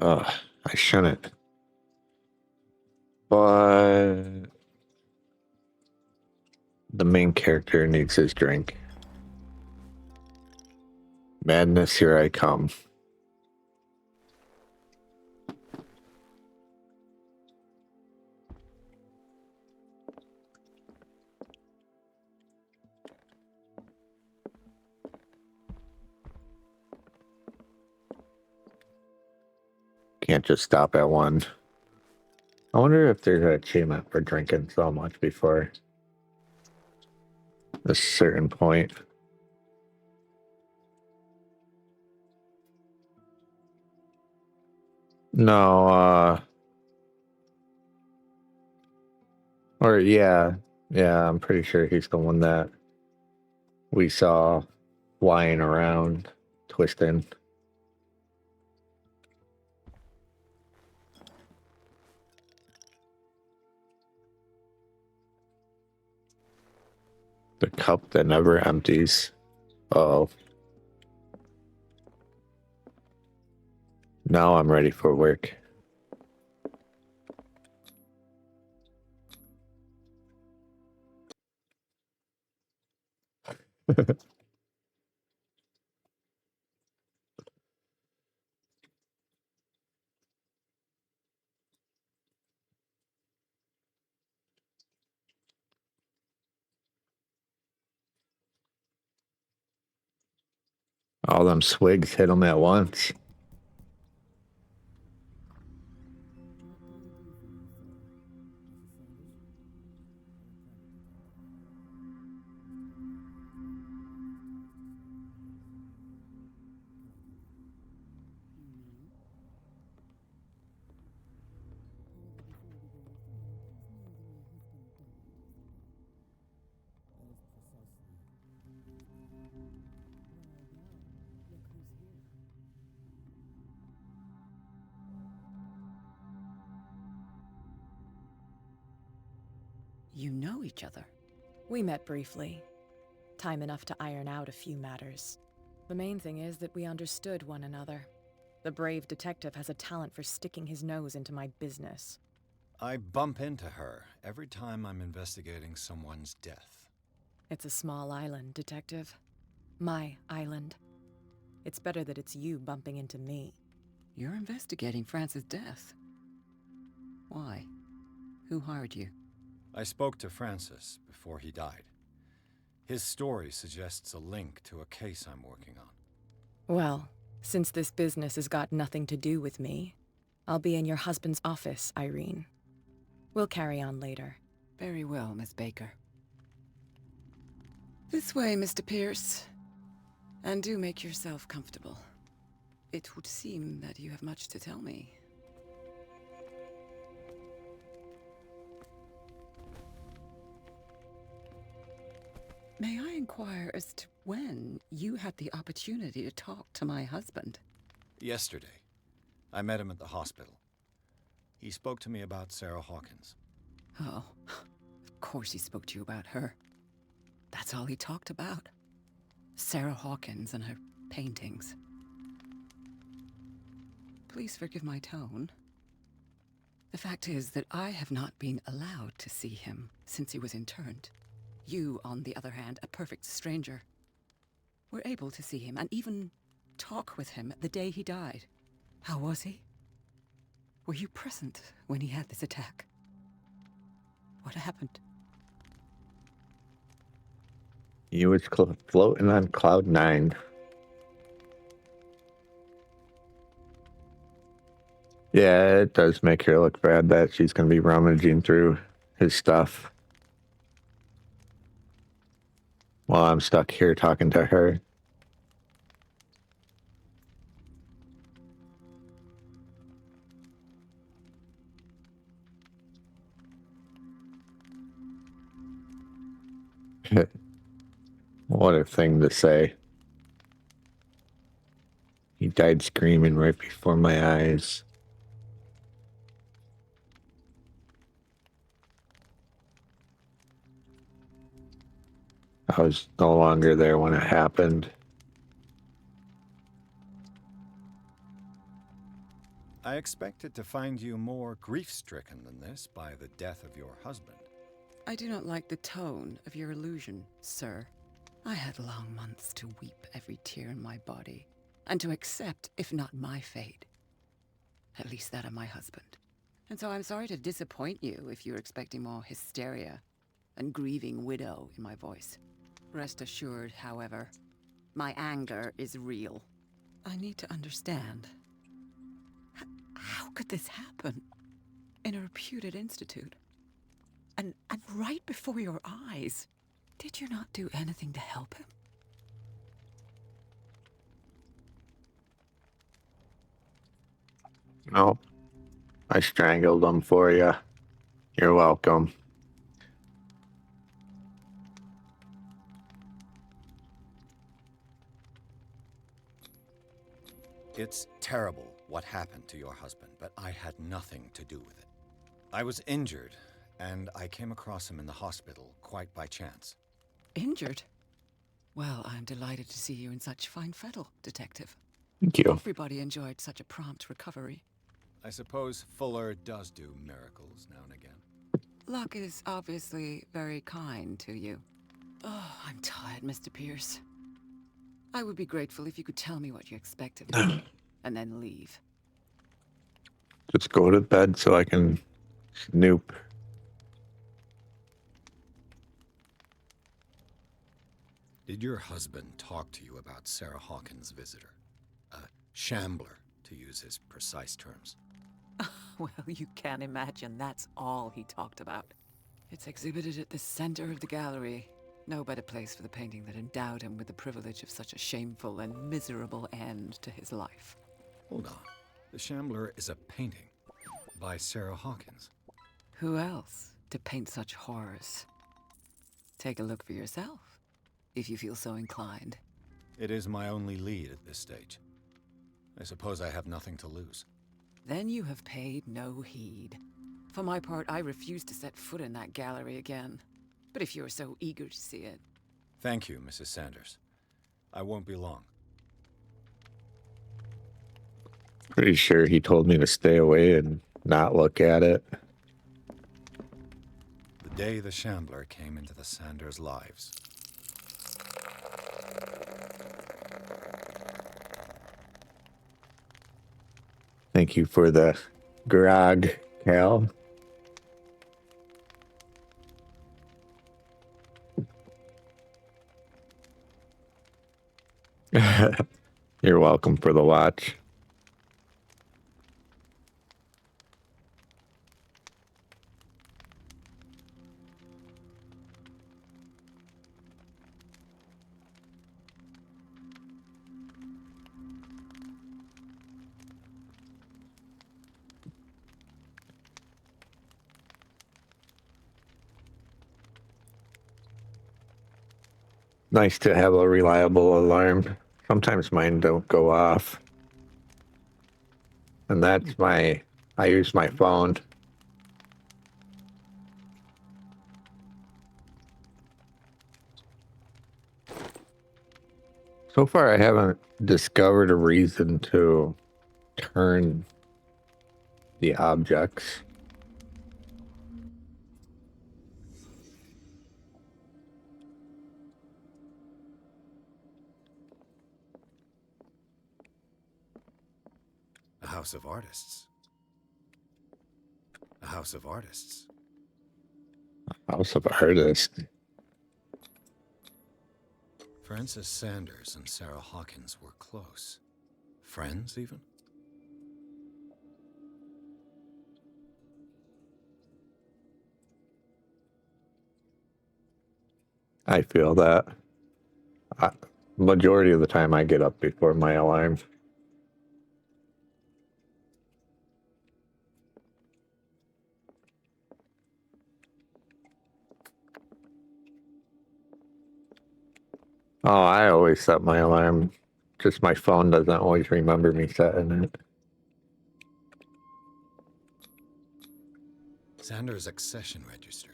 I shouldn't. But the main character needs his drink. Madness, here I come. Can't just stop at one. I wonder if there's an achievement for drinking so much before a certain point. No, or yeah, I'm pretty sure he's the one that we saw flying around, twisting. The cup that never empties. Uh-oh. Now I'm ready for work. All them swigs hit him at once. you know each other. We met briefly. Time enough to iron out a few matters. The main thing is that we understood one another. The brave detective has a talent for sticking his nose into my business. I bump into her every time I'm investigating someone's death. It's a small island, Detective. My island. It's better that it's you bumping into me. You're investigating Francis' death. Why? Who hired you? I spoke to Francis before he died. His story suggests a link to a case I'm working on. Well, since this business has got nothing to do with me, I'll be in your husband's office, Irene. We'll carry on later. Very well, Miss Baker. This way, Mr. Pierce. And do make yourself comfortable. It would seem that you have much to tell me. May I inquire as to when you had the opportunity to talk to my husband? Yesterday. I met him at the hospital. He spoke to me about Sarah Hawkins. Oh, of course he spoke to you about her. That's all he talked about. Sarah Hawkins and her paintings. Please forgive my tone. The fact is that I have not been allowed to see him since he was interned. You, on the other hand, a perfect stranger, were able to see him and even talk with him the day he died. How was he? Were you present when he had this attack? What happened? He was floating on cloud 9. Yeah, it does make her look bad that she's going to be rummaging through his stuff while I'm stuck here talking to her. What a thing to say. He died screaming right before my eyes. I was no longer there when it happened. I expected to find you more grief-stricken than this by the death of your husband. I do not like the tone of your allusion, sir. I had long months to weep every tear in my body, and to accept, if not my fate, at least that of my husband. And so I'm sorry to disappoint you if you're expecting more hysteria and grieving widow in my voice. Rest assured, however, my anger is real. I need to understand. How could this happen? In a reputed institute? And right before your eyes? Did you not do anything to help him? No. I strangled him for you. You're welcome. It's terrible what happened to your husband, but I had nothing to do with it. I was injured, and I came across him in the hospital quite by chance. Injured? Well, I'm delighted to see you in such fine fettle, Detective. Thank you. Everybody enjoyed such a prompt recovery. I suppose Fuller does do miracles now and again. Luck is obviously very kind to you. Oh, I'm tired, Mr. Pierce. I would be grateful if you could tell me what you expect of me, and then leave. Just go to bed so I can snoop. Did your husband talk to you about Sarah Hawkins' visitor? A shambler, to use his precise terms. Well, you can imagine that's all he talked about. It's exhibited at the center of the gallery. No better place for the painting that endowed him with the privilege of such a shameful and miserable end to his life. Hold on. The Shambler is a painting by Sarah Hawkins. Who else to paint such horrors? Take a look for yourself, if you feel so inclined. It is my only lead at this stage. I suppose I have nothing to lose. Then you have paid no heed. For my part, I refuse to set foot in that gallery again. But if you're so eager to see it... Thank you, Mrs. Sanders. I won't be long. Pretty sure he told me to stay away and not look at it. The day the Shambler came into the Sanders' lives. Thank you for the grog, Cal. You're welcome for the watch. Nice to have a reliable alarm. Sometimes mine don't go off. And that's I use my phone. So far I haven't discovered a reason to turn the objects. A house of artists. A house of artists. House of artists. Francis Sanders and Sarah Hawkins were close. Friends, even? I feel that. Majority of the time I get up before my alarm. Oh, I always set my alarm. Just my phone doesn't always remember me setting it. Sanders' accession register.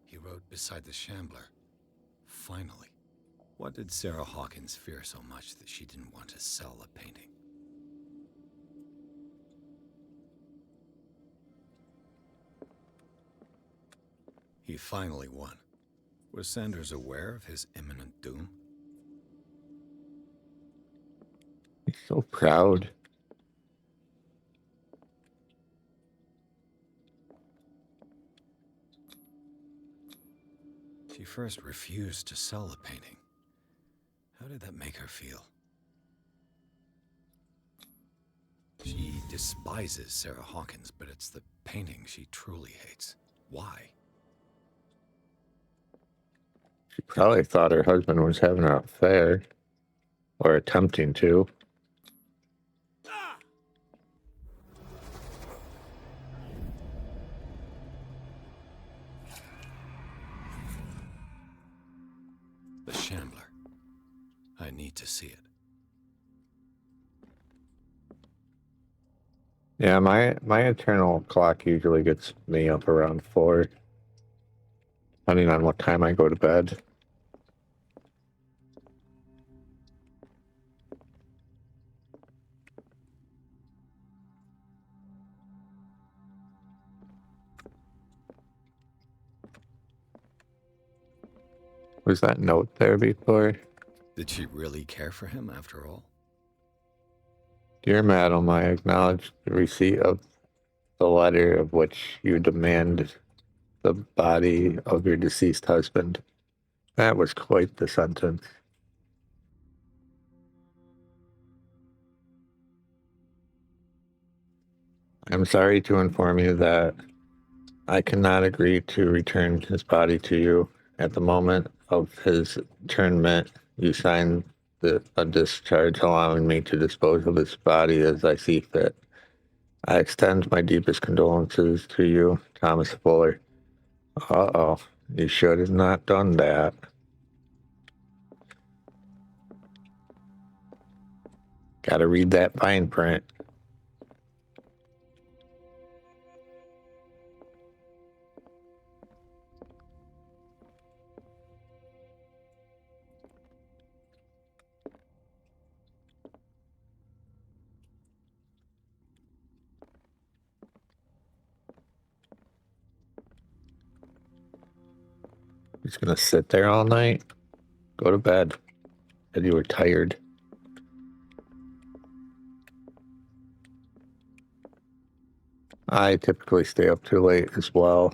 He wrote beside the Shambler. Finally. What did Sarah Hawkins fear so much that she didn't want to sell the painting? He finally won. Was Sanders aware of his imminent doom? He's so proud. She first refused to sell the painting. How did that make her feel? She despises Sarah Hawkins, but it's the painting she truly hates. Why? She probably thought her husband was having an affair. Or attempting to. The Shambler. I need to see it. Yeah, my internal clock usually gets me up around 4. Depending on what time I go to bed. Was that note there before? Did she really care for him after all? Dear Madam, I acknowledge the receipt of the letter of which you demand the body of your deceased husband. That was quite the sentence. I'm sorry to inform you that I cannot agree to return his body to you. At the moment of his internment, you signed a discharge allowing me to dispose of his body as I see fit. I extend my deepest condolences to you, Thomas Fuller. Uh-oh, you should have not done that. Gotta read that fine print. Just gonna sit there all night? Go to bed. Said you were tired. I typically stay up too late as well.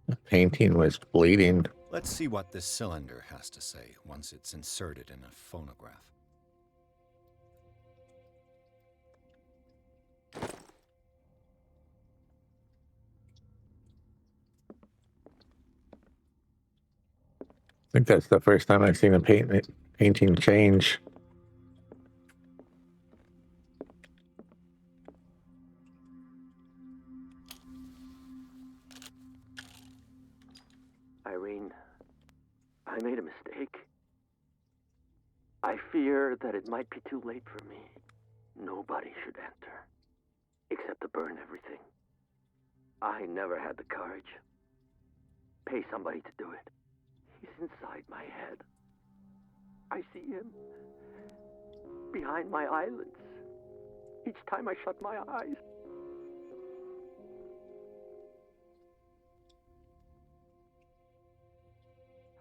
The painting was bleeding. Let's see what this cylinder has to say once it's inserted in a phonograph. I think that's the first time I've seen a painting change. Irene, I made a mistake. I fear that it might be too late for me. Nobody should enter, except to burn everything. I never had the courage. Pay somebody to do it. He's inside my head. I see him behind my eyelids each time I shut my eyes.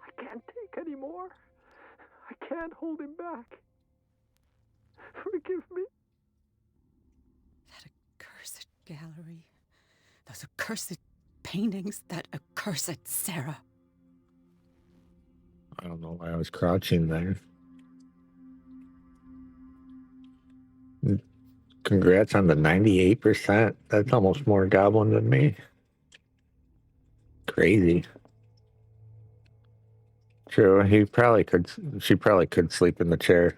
I can't take any more. I can't hold him back. Forgive me. That accursed gallery. Those accursed paintings. That accursed Sarah. I don't know why I was crouching there. Congrats on the 98%. That's almost more goblin than me. Crazy. True, she probably could sleep in the chair.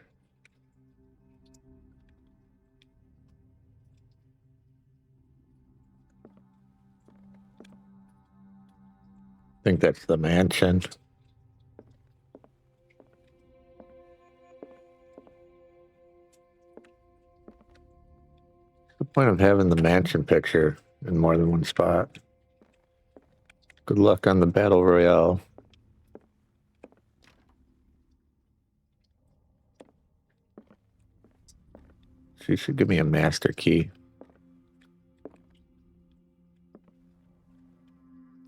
I think that's the mansion. What's the point of having the mansion picture in more than one spot? Good luck on the battle royale. She should give me a master key.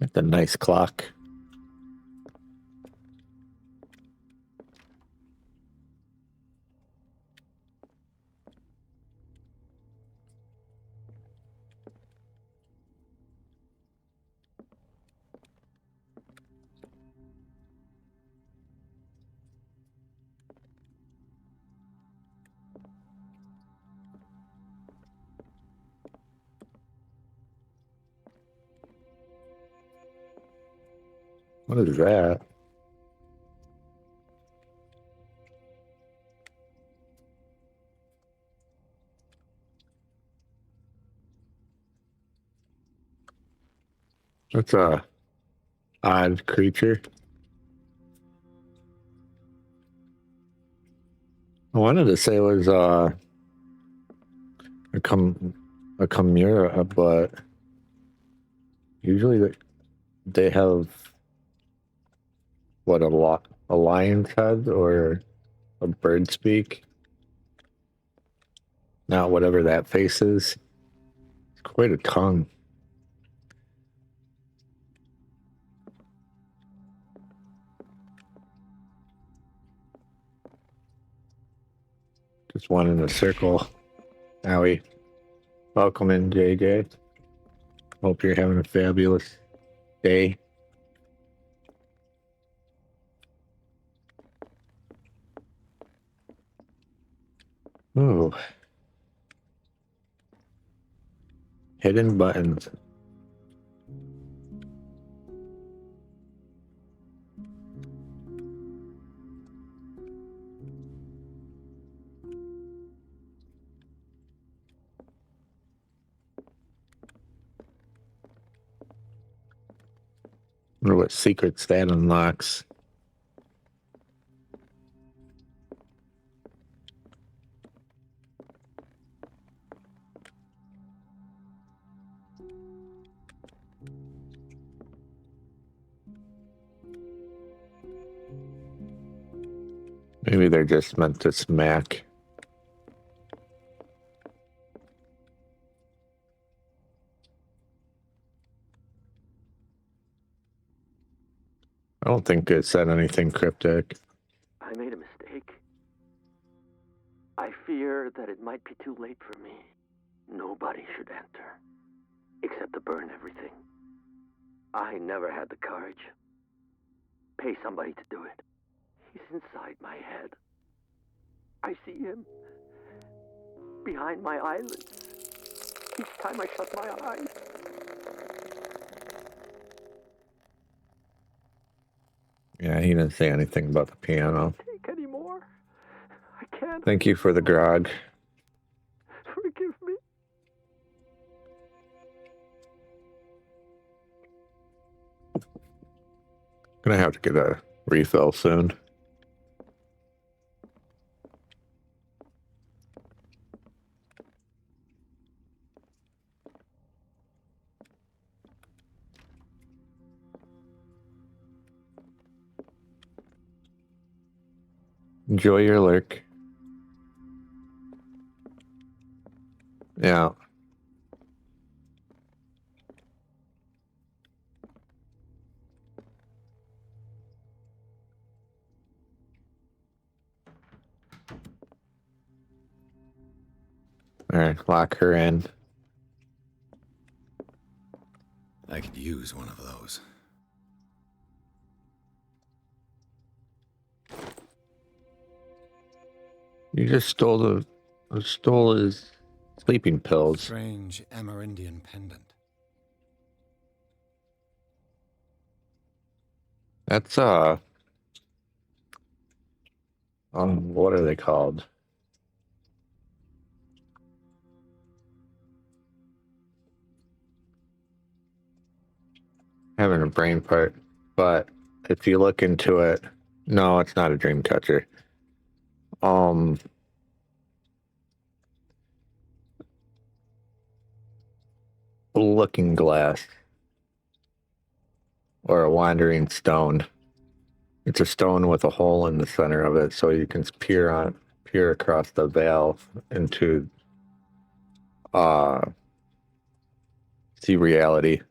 That's a nice clock. What is that? That's a odd creature. I wanted to say it was a chimera, but usually they have what, a lion's head or a bird's beak. Not whatever that face is. It's quite a tongue. Just one in a circle. Owie. Welcome in, JJ. Hope you're having a fabulous day. Ooh. Hidden buttons. Wonder what secrets that unlocks. Maybe they're just meant to smack. I don't think it said anything cryptic. I made a mistake. I fear that it might be too late for me. Nobody should enter, except to burn everything. I never had the courage. Pay somebody to do it. He's inside my head. I see him behind my eyelids each time I shut my eyes. Yeah, he didn't say anything about the piano. Take any more. I can't. Thank you for the grog. Forgive me. Gonna have to get a refill soon. Enjoy your lurk. Yeah. Alright, lock her in. I could use one of those. You just stole his sleeping pills. Strange Amerindian pendant. That's what are they called? Having a brain part, but if you look into it, no, it's not a dream catcher. Looking glass or a wandering stone. It's a stone with a hole in the center of it, so you can peer across the veil into see reality.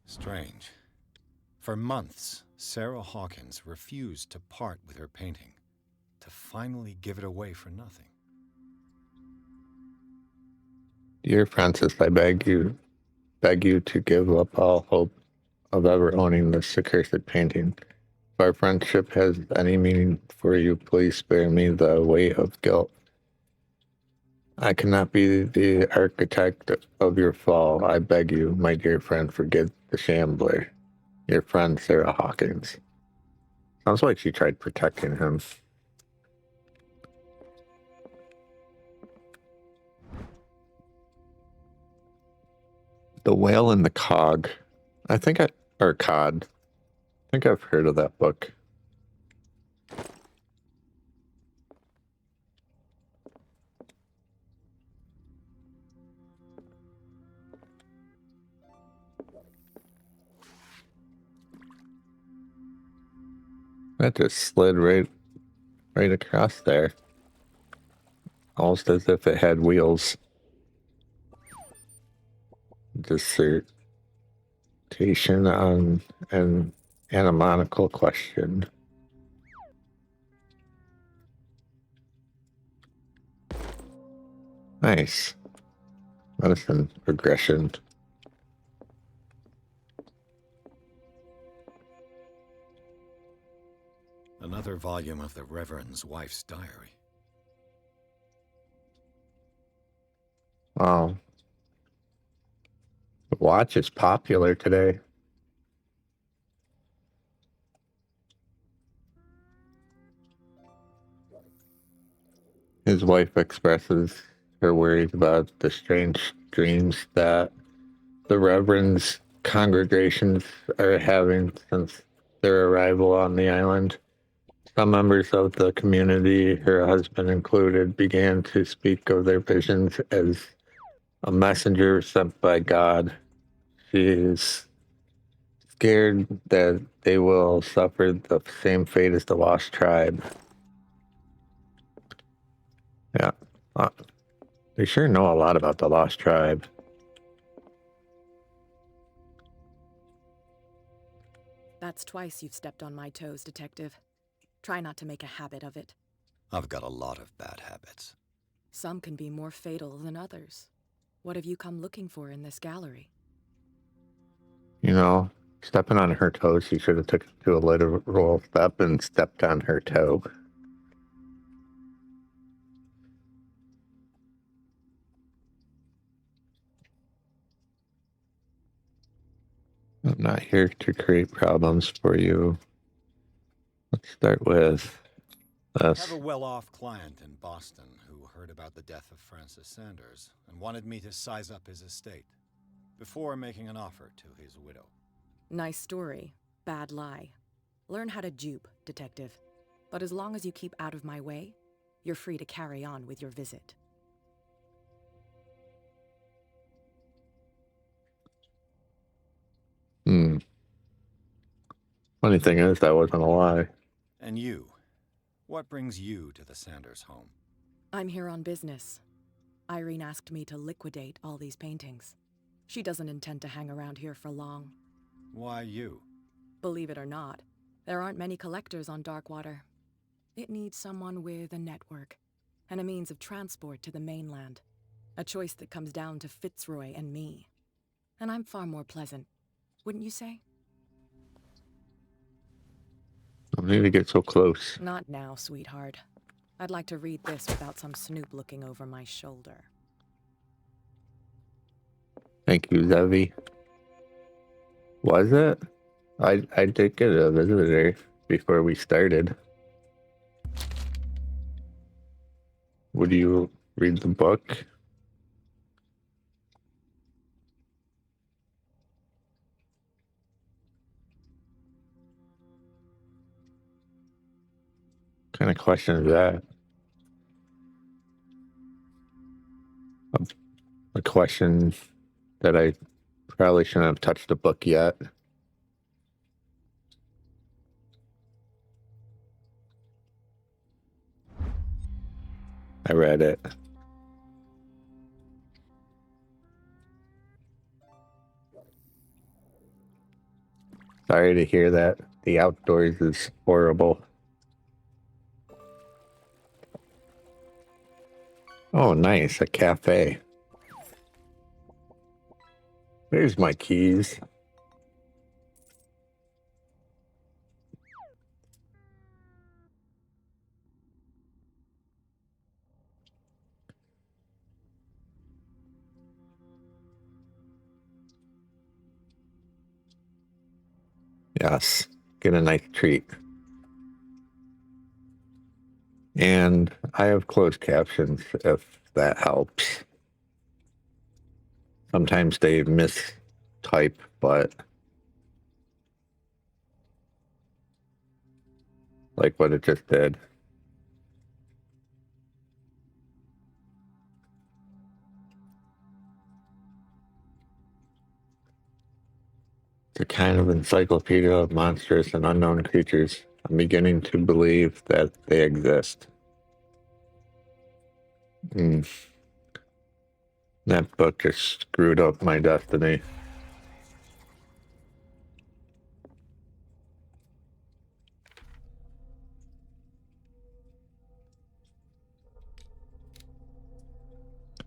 Strange. For months, Sarah Hawkins refused to part with her painting, to finally give it away for nothing. Dear Francis, I beg you to give up all hope of ever owning this accursed painting. If our friendship has any meaning for you, please spare me the weight of guilt. I cannot be the architect of your fall. I beg you, my dear friend, forgive the Shambler. Your friend, Sarah Hawkins. Sounds like she tried protecting him. The Whale and the Cog. Or Cod. I think I've heard of that book. That just slid right across there. Almost as if it had wheels. Dissertation on an animonical question. Nice. Medicine progression. Another volume of the Reverend's wife's diary. Wow. The watch is popular today. His wife expresses her worries about the strange dreams that the Reverend's congregations are having since their arrival on the island. Some members of the community, her husband included, began to speak of their visions as a messenger sent by God. She is scared that they will suffer the same fate as the lost tribe. Yeah. They sure know a lot about the lost tribe. That's twice you've stepped on my toes, Detective. Try not to make a habit of it. I've got a lot of bad habits. Some can be more fatal than others. What have you come looking for in this gallery? You know, stepping on her toes, she should have took it to a literal step and stepped on her toe. I'm not here to create problems for you. Let's start with I this. have a well-off client in Boston who heard about the death of Francis Sanders and wanted me to size up his estate before making an offer to his widow. Nice story. Bad lie. Learn how to dupe, Detective. But as long as you keep out of my way, you're free to carry on with your visit. Funny thing is, that wasn't a lie. And you? What brings you to the Sanders home? I'm here on business. Irene asked me to liquidate all these paintings. She doesn't intend to hang around here for long. Why you? Believe it or not, there aren't many collectors on Darkwater. It needs someone with a network and a means of transport to the mainland. A choice that comes down to Fitzroy and me. And I'm far more pleasant, wouldn't you say? Don't need to get so close. Not now, sweetheart. I'd like to read this without some snoop looking over my shoulder. Thank you, Zevi. Was it? I did get a visitor before we started. Would you read the book? What kind of question is that? A question that I probably shouldn't have touched the book yet. I read it. Sorry to hear that. The outdoors is horrible. Oh, nice. A cafe. There's my keys. Yes. Get a nice treat. And I have closed captions if that helps. Sometimes they mistype, but like what it just did. It's a kind of encyclopedia of monstrous and unknown creatures. I'm beginning to believe that they exist. That book just screwed up my destiny.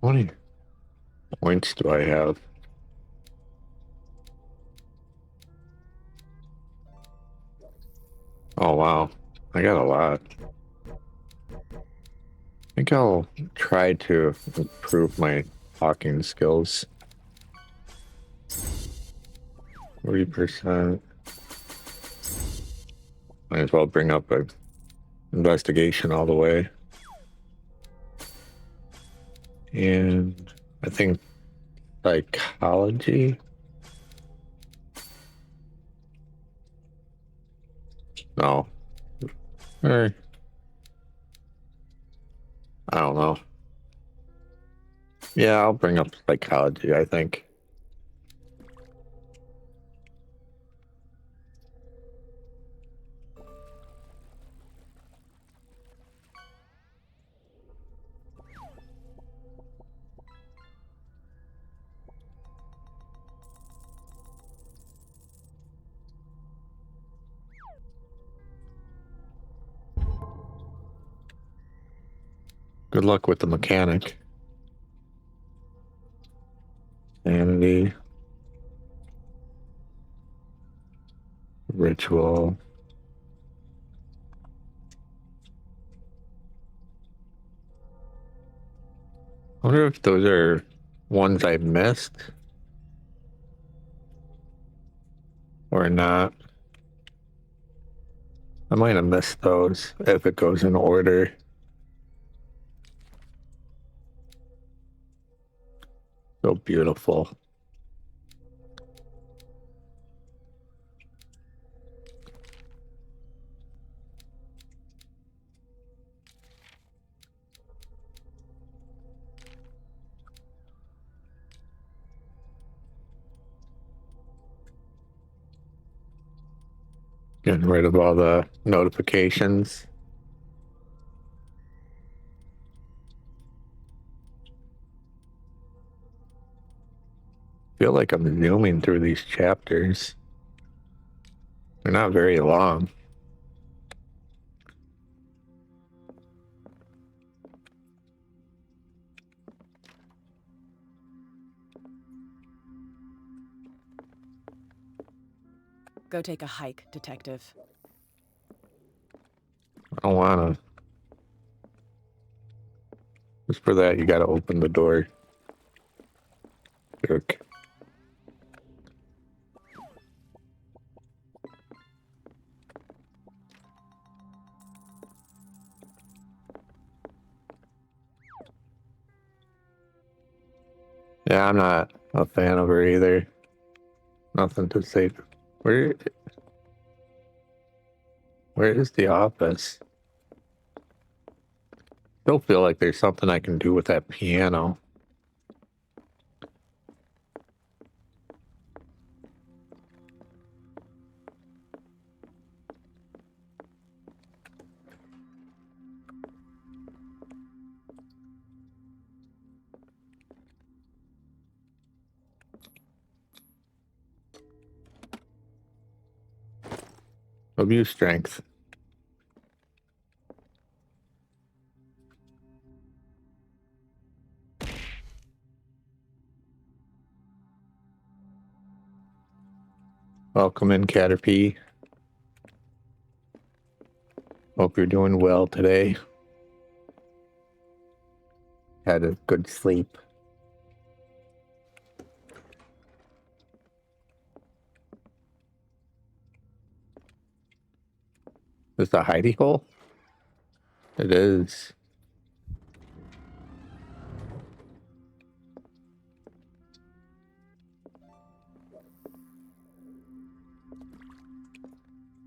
How many points do I have? Oh, wow. I got a lot. I think I'll try to improve my talking skills. 40%. Might as well bring up an investigation all the way. And I think psychology. No. Or, I don't know. Yeah, I'll bring up psychology, I think. Good luck with the mechanic. Sanity. Ritual. I wonder if those are ones I missed or not. I might have missed those if it goes in order. So beautiful. Getting rid of all the notifications. Feel like I'm zooming through these chapters. They're not very long. Go take a hike, Detective. I don't wanna. Just for that, you gotta open the door. Jerk. Yeah, I'm not a fan of her either. Nothing to say. Where is the office? Still feel like there's something I can do with that piano. Abuse strength. Welcome in, Caterpie. Hope you're doing well today. Had a good sleep. Is this a hidey hole? It is.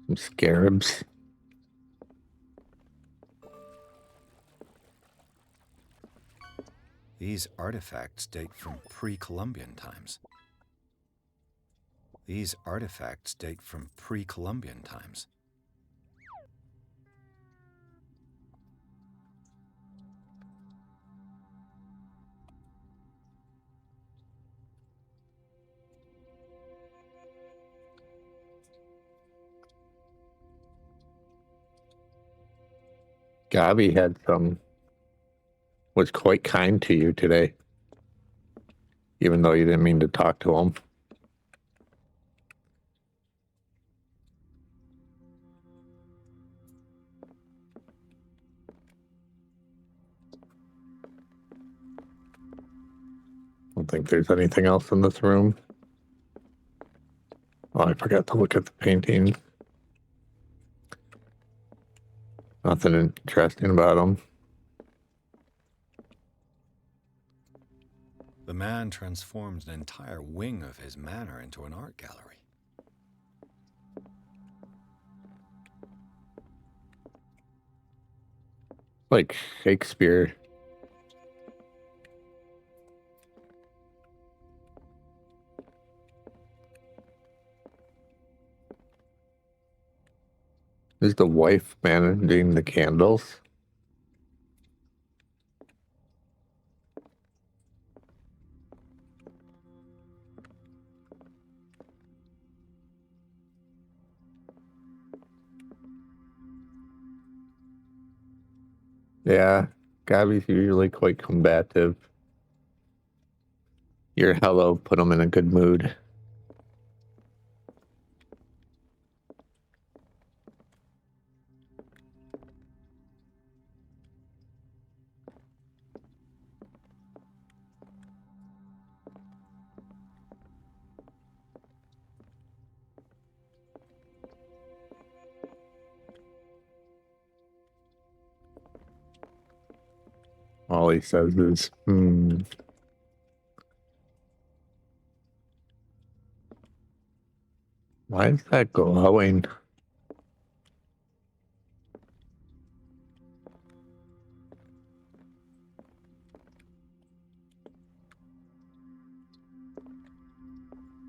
Some scarabs. These artifacts date from pre-Columbian times. These artifacts date from pre-Columbian times. Gabi was quite kind to you today. Even though you didn't mean to talk to him. I don't think there's anything else in this room. Oh, I forgot to look at the painting. Nothing interesting about them. The man transforms an entire wing of his manor into an art gallery. Like Shakespeare. Is the wife managing the candles? Yeah, Gabby's usually quite combative. Your hello put him in a good mood. All he says is, Why is that glowing?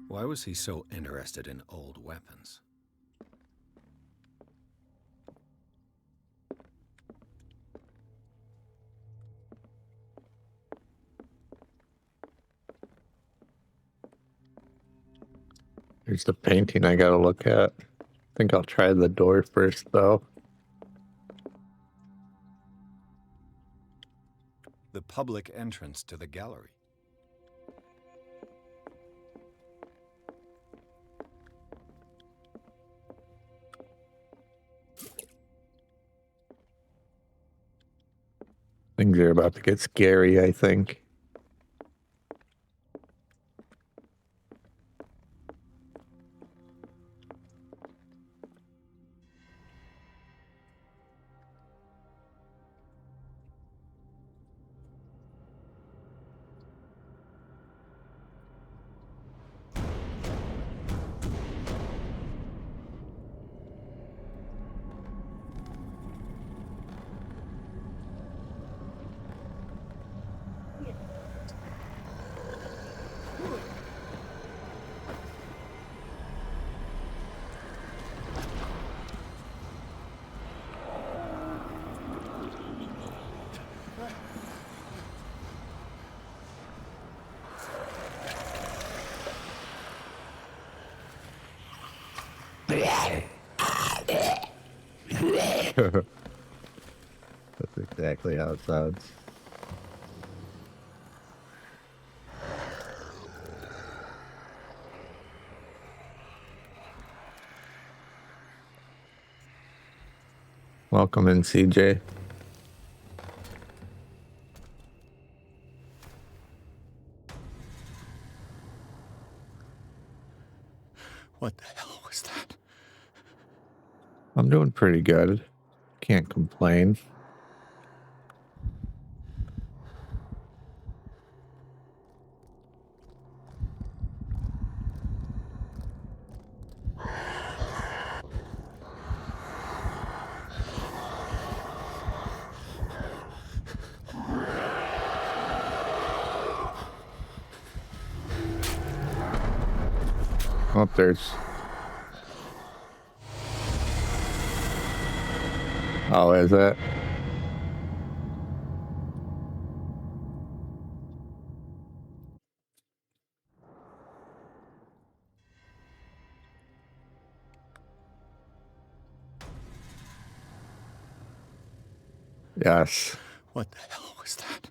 Why was he so interested in old weapons? Here's the painting I gotta look at. I think I'll try the door first, though. The public entrance to the gallery. Things are about to get scary, I think. That's exactly how it sounds. Welcome in, CJ. What the hell was that? I'm doing pretty good. Can't complain. Oh, there's... Oh, is it? Yes. What the hell was that?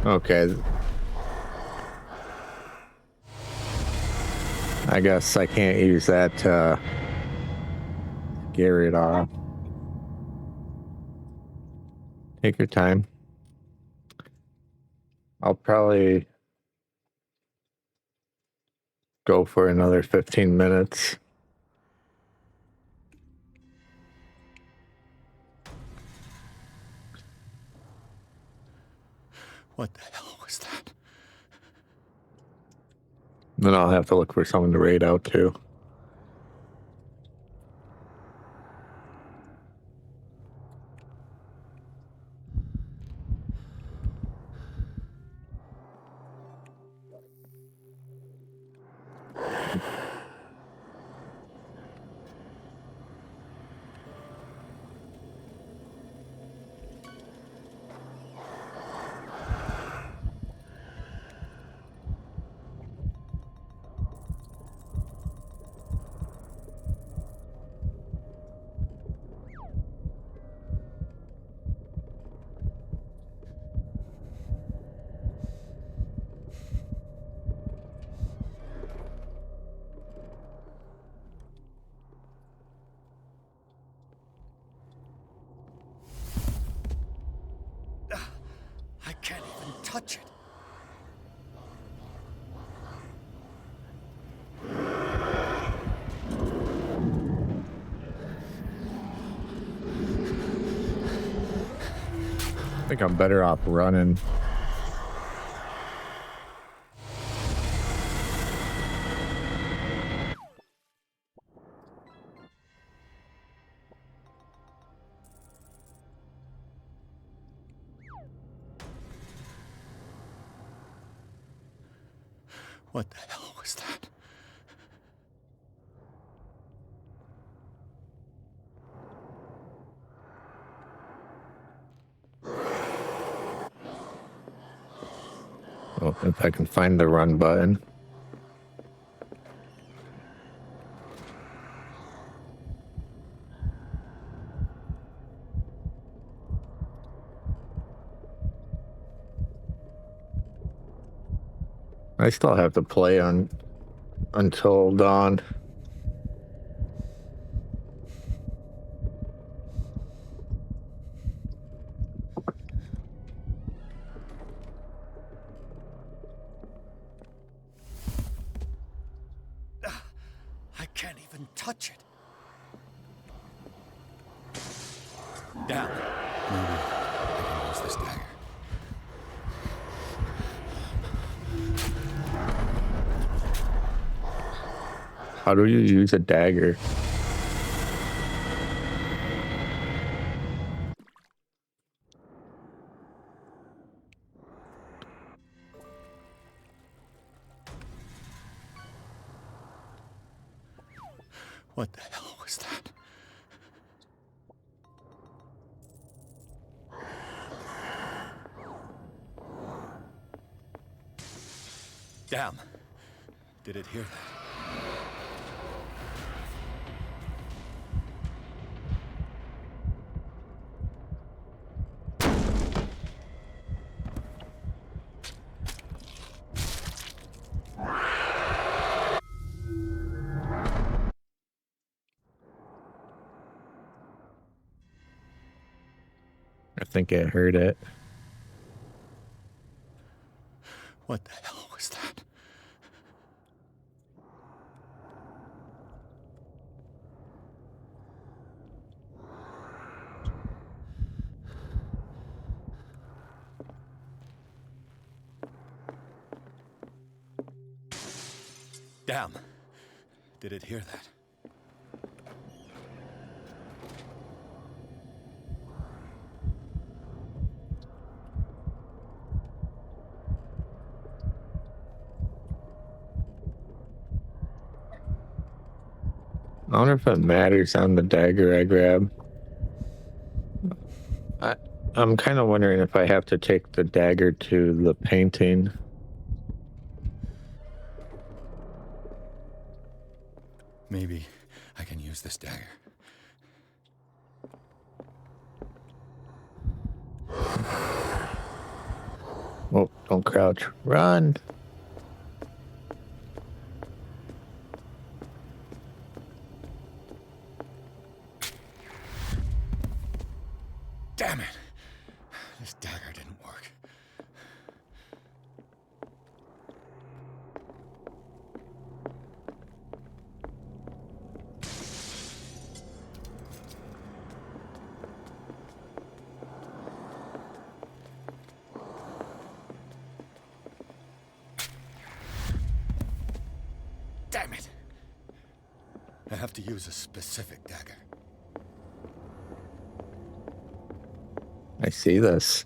Okay. I guess I can't use that to scare it off. Take your time. I'll probably go for another 15 minutes. What the hell was that? Then I'll have to look for someone to raid out too. I can't even touch it. I think I'm better off running. What the hell was that? Well, if I can find the run button. I still have to play on until dawn. I can't even touch it. Down. Maybe I can use this dagger. How do you use a dagger? What the hell was that? Damn. Did it hear that? I think I heard it. What the hell was that? Damn. Did it hear that? I wonder if it matters on the dagger I grab. I'm kind of wondering if I have to take the dagger to the painting. Maybe I can use this dagger. Oh, don't crouch. Run! Damn it! This dagger didn't work. have to use a specific dagger. I see this.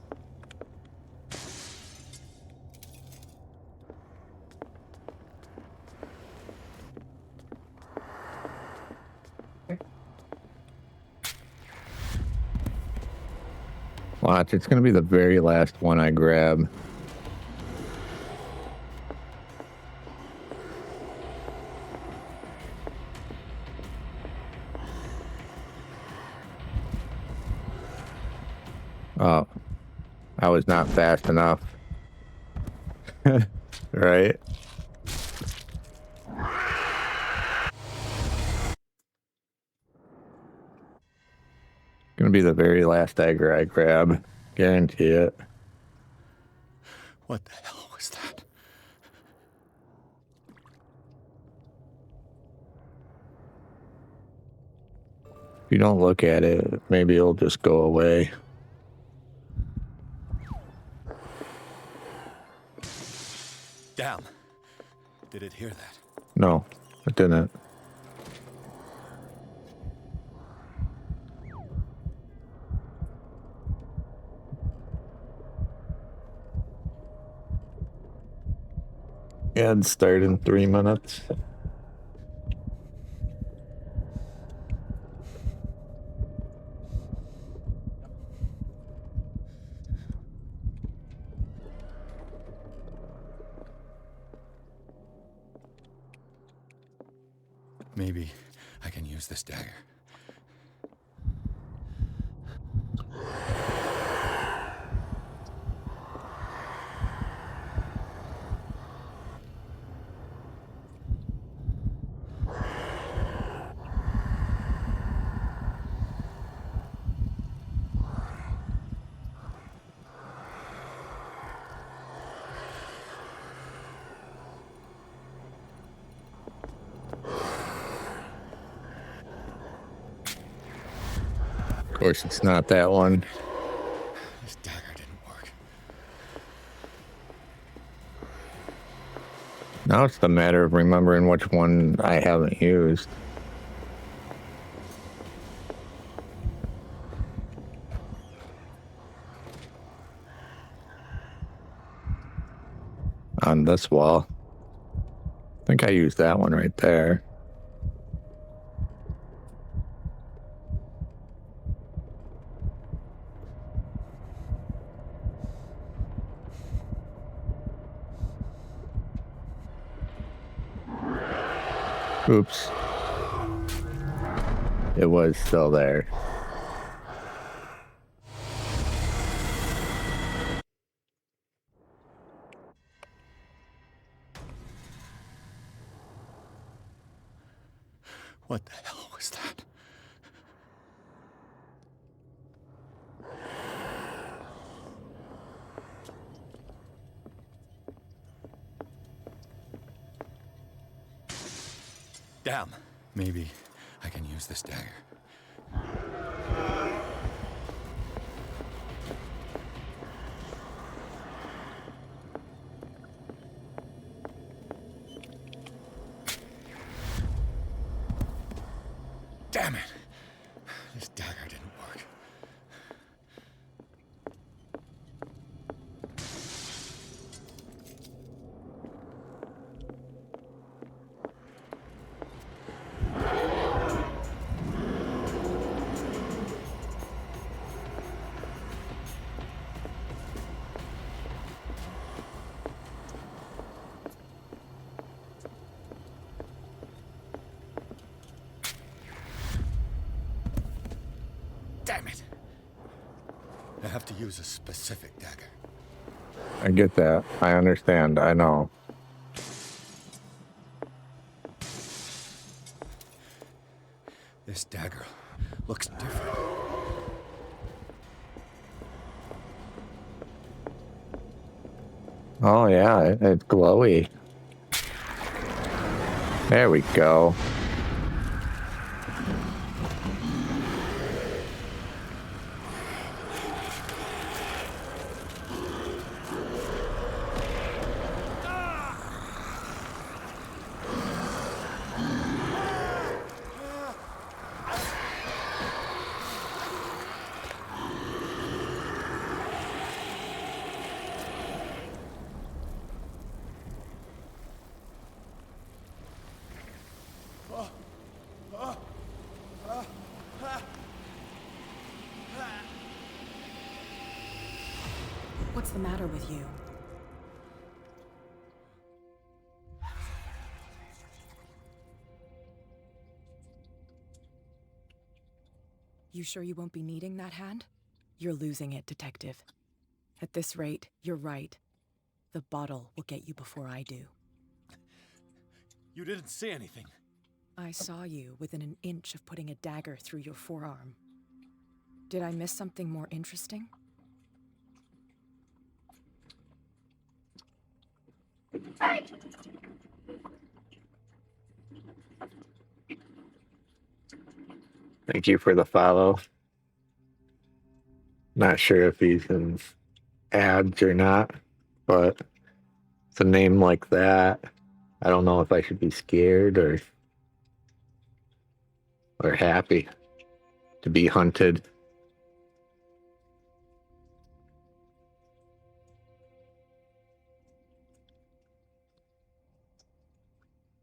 Watch, it's going to be the very last one I grab. Oh, I was not fast enough. Right? Gonna be the very last dagger I grab. Guarantee it. What the hell was that? If you don't look at it, maybe it'll just go away. Damn. Did it hear that? No, it didn't. And start in 3 minutes. Maybe I can use this dagger. Of course, it's not that one. This dagger didn't work. Now it's the matter of remembering which one I haven't used. On this wall. I think I used that one right there. Oops. It was still there. What the hell was that? Damn. Maybe I can use this dagger. Damn it. This dagger didn't work. Damn it! I have to use a specific dagger. I get that. I understand. I know. This dagger looks different. Oh, yeah. It's glowy. There we go. What's the matter with you? You sure you won't be needing that hand? You're losing it, Detective. At this rate, you're right. The bottle will get you before I do. You didn't see anything. I saw you within an inch of putting a dagger through your forearm. Did I miss something more interesting? Thank you for the follow. Not sure if he's in ads or not, but it's a name like that. I don't know if I should be scared or happy to be hunted.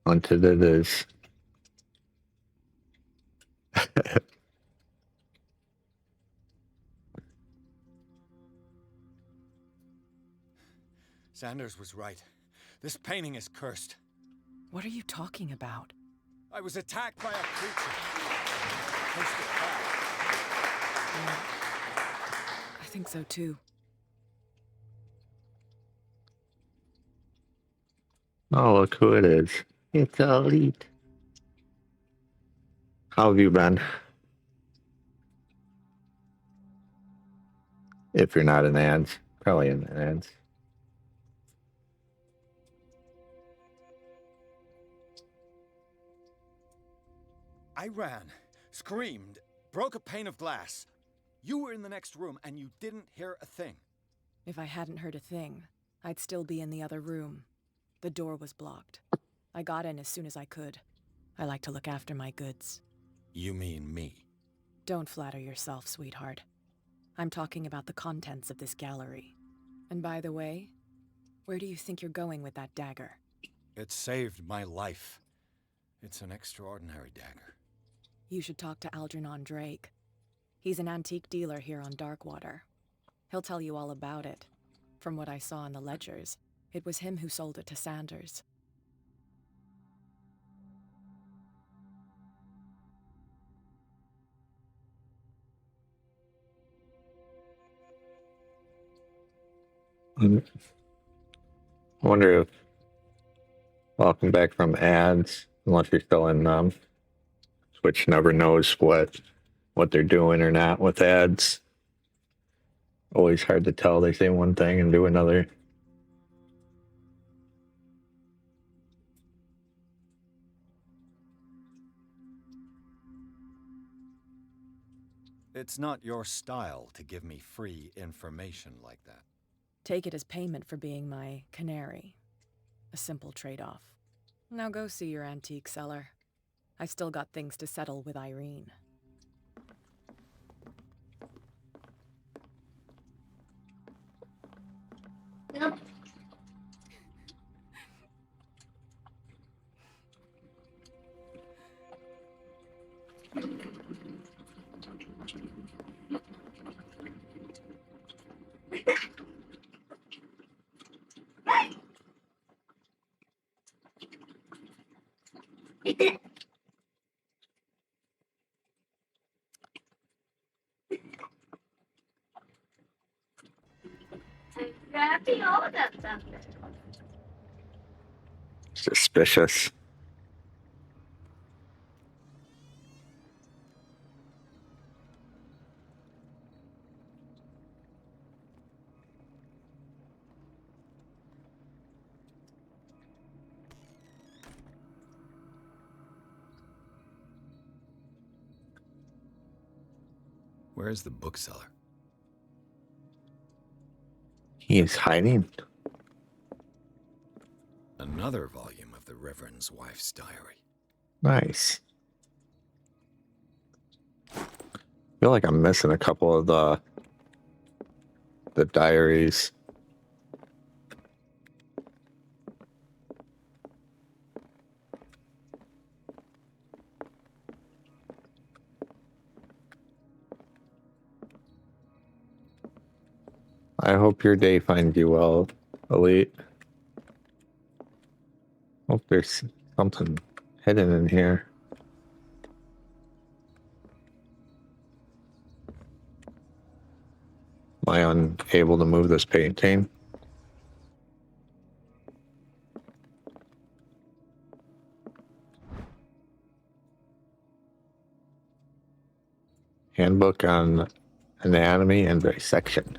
Hunted it is. Sanders was right. This painting is cursed. What are you talking about? I was attacked by a creature. Cursed it back. I think so too. Oh, look who it is. It's Elite. How have you been? If you're not in ads, probably in ads. I ran, screamed, broke a pane of glass. You were in the next room and you didn't hear a thing. If I hadn't heard a thing, I'd still be in the other room. The door was blocked. I got in as soon as I could. I like to look after my goods. You mean me? Don't flatter yourself, sweetheart. I'm talking about the contents of this gallery. And by the way, where do you think you're going with that dagger? It saved my life. It's an extraordinary dagger. You should talk to Algernon Drake. He's an antique dealer here on Darkwater. He'll tell you all about it. From what I saw in the ledgers, it was him who sold it to Sanders. I wonder if walking back from ads, unless you're still in Switch never knows what they're doing or not with ads. Always hard to tell. They say one thing and do another. It's not your style to give me free information like that. Take it as payment for being my canary. A simple trade-off. Now go see your antique seller. I've still got things to settle with Irene. Yep. Happy all of that stuff. Suspicious. Where's the bookseller? He is hiding. Another volume of the Reverend's wife's diary. Nice. I feel like I'm missing a couple of the diaries. I hope your day finds you well, Elite. Hope there's something hidden in here. Am I unable to move this painting? Handbook on anatomy and dissection.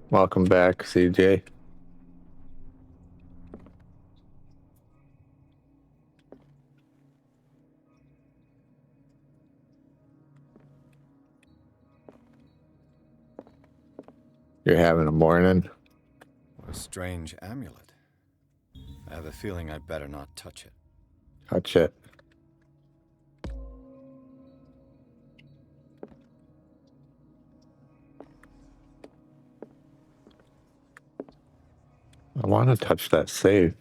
Welcome back, CJ. You're having a morning? What a strange amulet. I have a feeling I'd better not touch it. Touch it. I want to touch that safe.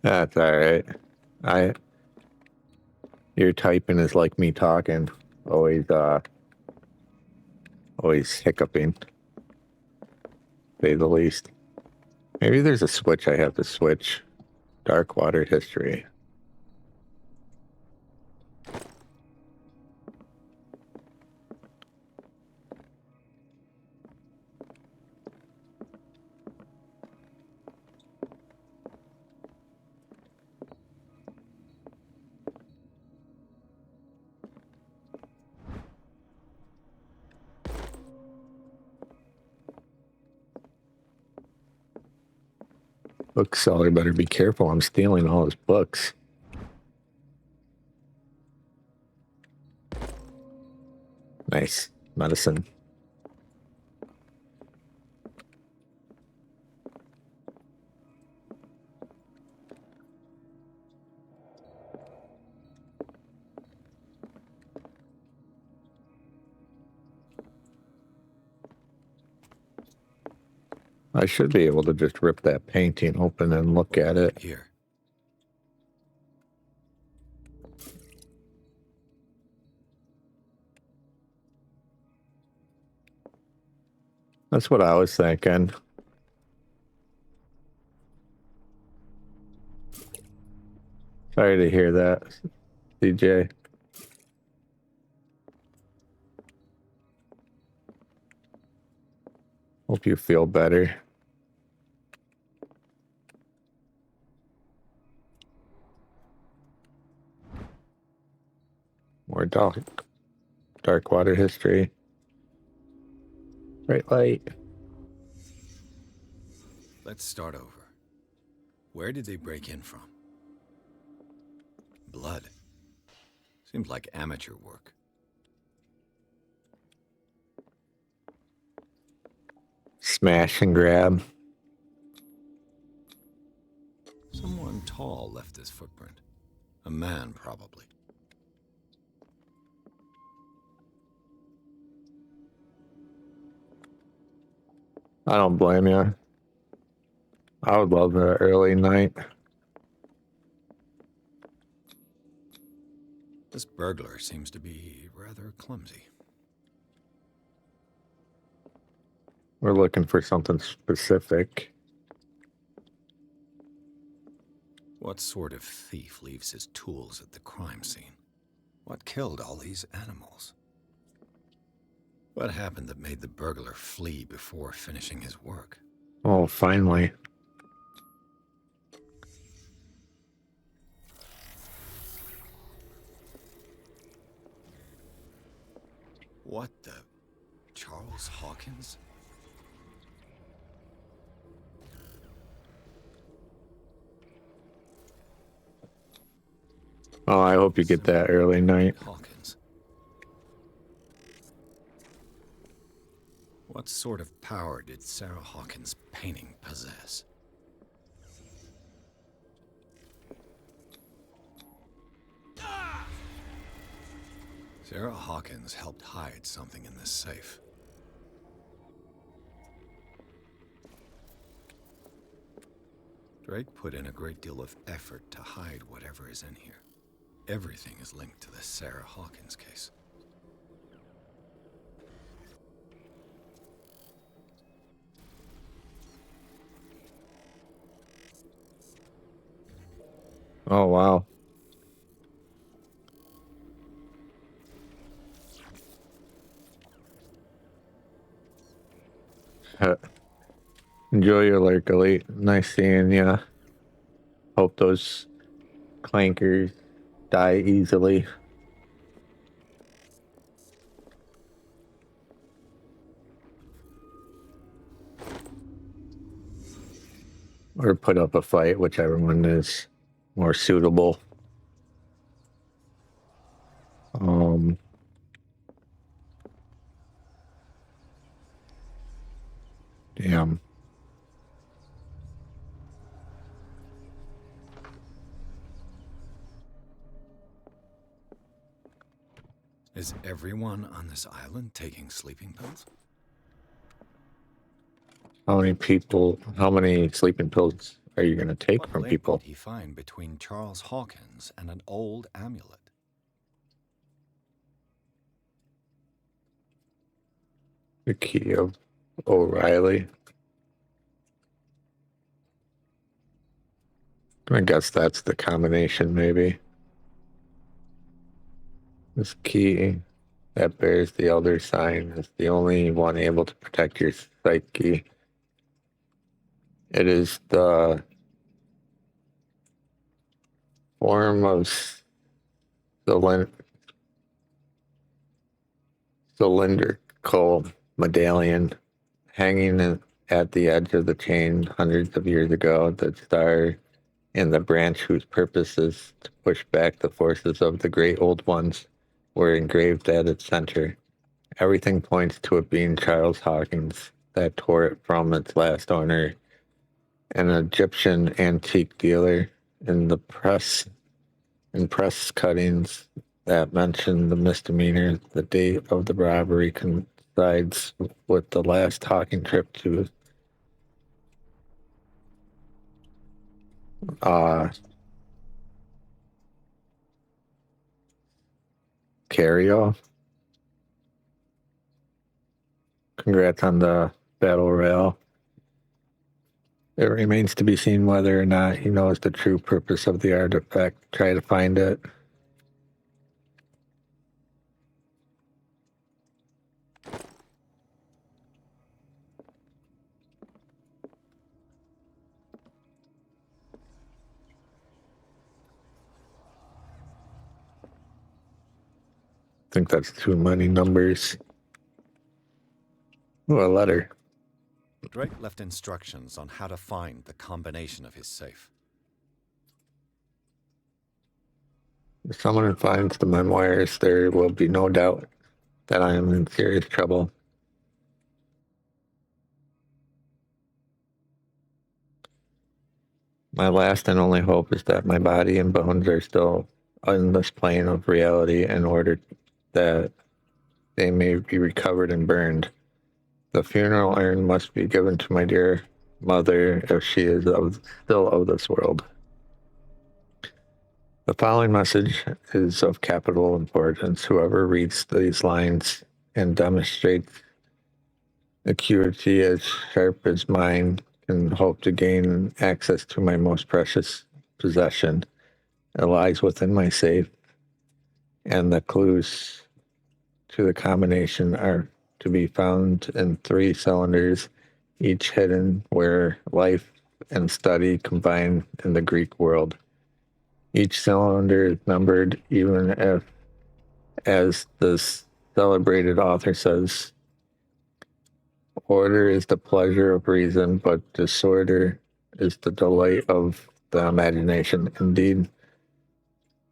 That's all right. Your typing is like me talking. Always hiccuping. To say the least. Maybe there's a switch I have to switch. Dark water history. Bookseller better be careful. I'm stealing all his books. Nice. Medicine. I should be able to just rip that painting open and look at it. Here. That's what I was thinking. Sorry to hear that, CJ. Hope you feel better. More dark water history. Bright light. Let's start over. Where did they break in from? Blood. Seems like amateur work. Smash and grab. Someone tall left this footprint. A man, probably. I don't blame you. I would love an early night. This burglar seems to be rather clumsy. We're looking for something specific. What sort of thief leaves his tools at the crime scene? What killed all these animals? What happened that made the burglar flee before finishing his work? Oh, finally. What the... Charles Hawkins? Oh, I hope you get that early night. Hawkins. What sort of power did Sarah Hawkins' painting possess? Sarah Hawkins helped hide something in this safe. Drake put in a great deal of effort to hide whatever is in here. Everything is linked to the Sarah Hawkins case. Oh, wow. Enjoy your lurk, Elite. Nice seeing ya. Hope those clankers die easily. Or put up a fight, whichever one is more suitable. Damn. Is everyone on this island taking sleeping pills? How many sleeping pills are you going to take from people? What did he find between Charles Hawkins and an old amulet? The key of O'Reilly. I guess that's the combination, maybe. This key that bears the Elder Sign is the only one able to protect your psyche. It is the form of cylindrical medallion hanging at the edge of the chain hundreds of years ago. The star in the branch whose purpose is to push back the forces of the great old ones were engraved at its center. Everything points to it being Charles Hawkins that tore it from its last owner, an Egyptian antique dealer. In press cuttings that mention the misdemeanor, the date of the robbery coincides with the last Hawking trip to Carrio. Congrats on the battle royale. It remains to be seen whether or not he knows the true purpose of the artifact. Try to find it. I think that's too many numbers. Ooh, a letter. Drake left instructions on how to find the combination of his safe. If someone finds the memoirs, there will be no doubt that I am in serious trouble. My last and only hope is that my body and bones are still on this plane of reality in order that they may be recovered and burned. The funeral urn must be given to my dear mother if she is still of this world. The following message is of capital importance. Whoever reads these lines and demonstrates acuity as sharp as mine can hope to gain access to my most precious possession. It lies within my safe, and the clues to the combination are to be found in 3 cylinders, each hidden where life and study combine in the Greek world. Each cylinder is numbered, even if, as this celebrated author says, order is the pleasure of reason, but disorder is the delight of the imagination. Indeed,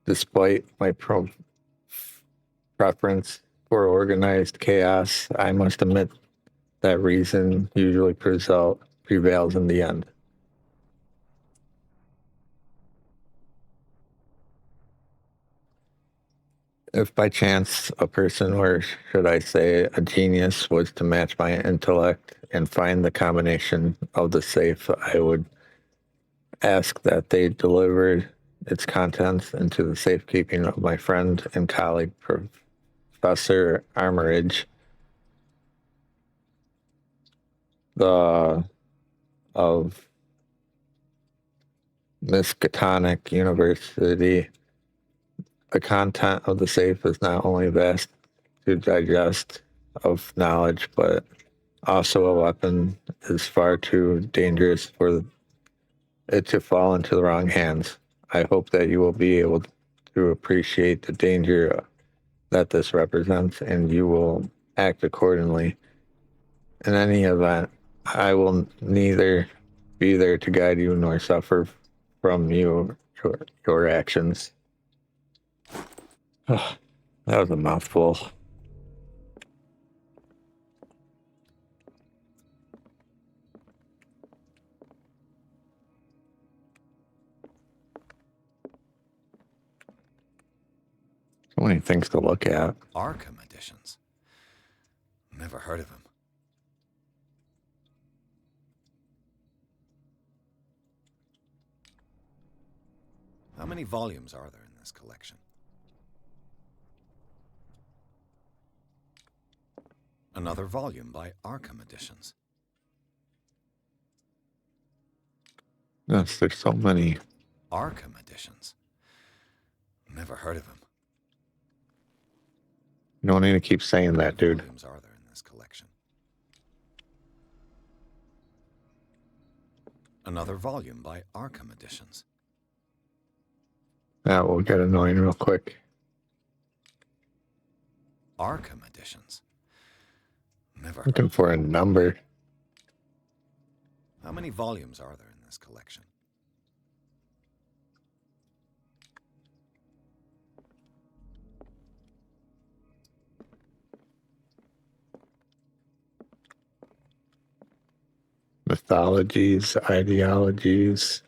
despite my preference for organized chaos, I must admit that reason usually prevails in the end. If by chance a person, or should I say a genius, was to match my intellect and find the combination of the safe, I would ask that they deliver its contents into the safekeeping of my friend and colleague, Professor Armoridge, the of Miskatonic University. The content of the safe is not only vast to digest of knowledge, but also a weapon is far too dangerous for it to fall into the wrong hands. I hope that you will be able to appreciate the danger that this represents, and you will act accordingly. In any event, I will neither be there to guide you nor suffer from your actions. That was a mouthful. So many things to look at. Arkham editions. Never heard of him. How many volumes are there in this collection? Another volume by Arkham Editions. Yes, there's so many. Arkham Editions. Never heard of him. You don't need to keep saying that, dude. How many volumes are there in this collection? Another volume by Arkham Editions. That will get annoying real quick. Arkham Editions. Never Looking for a number. How many volumes are there in this collection? Mythologies, ideologies,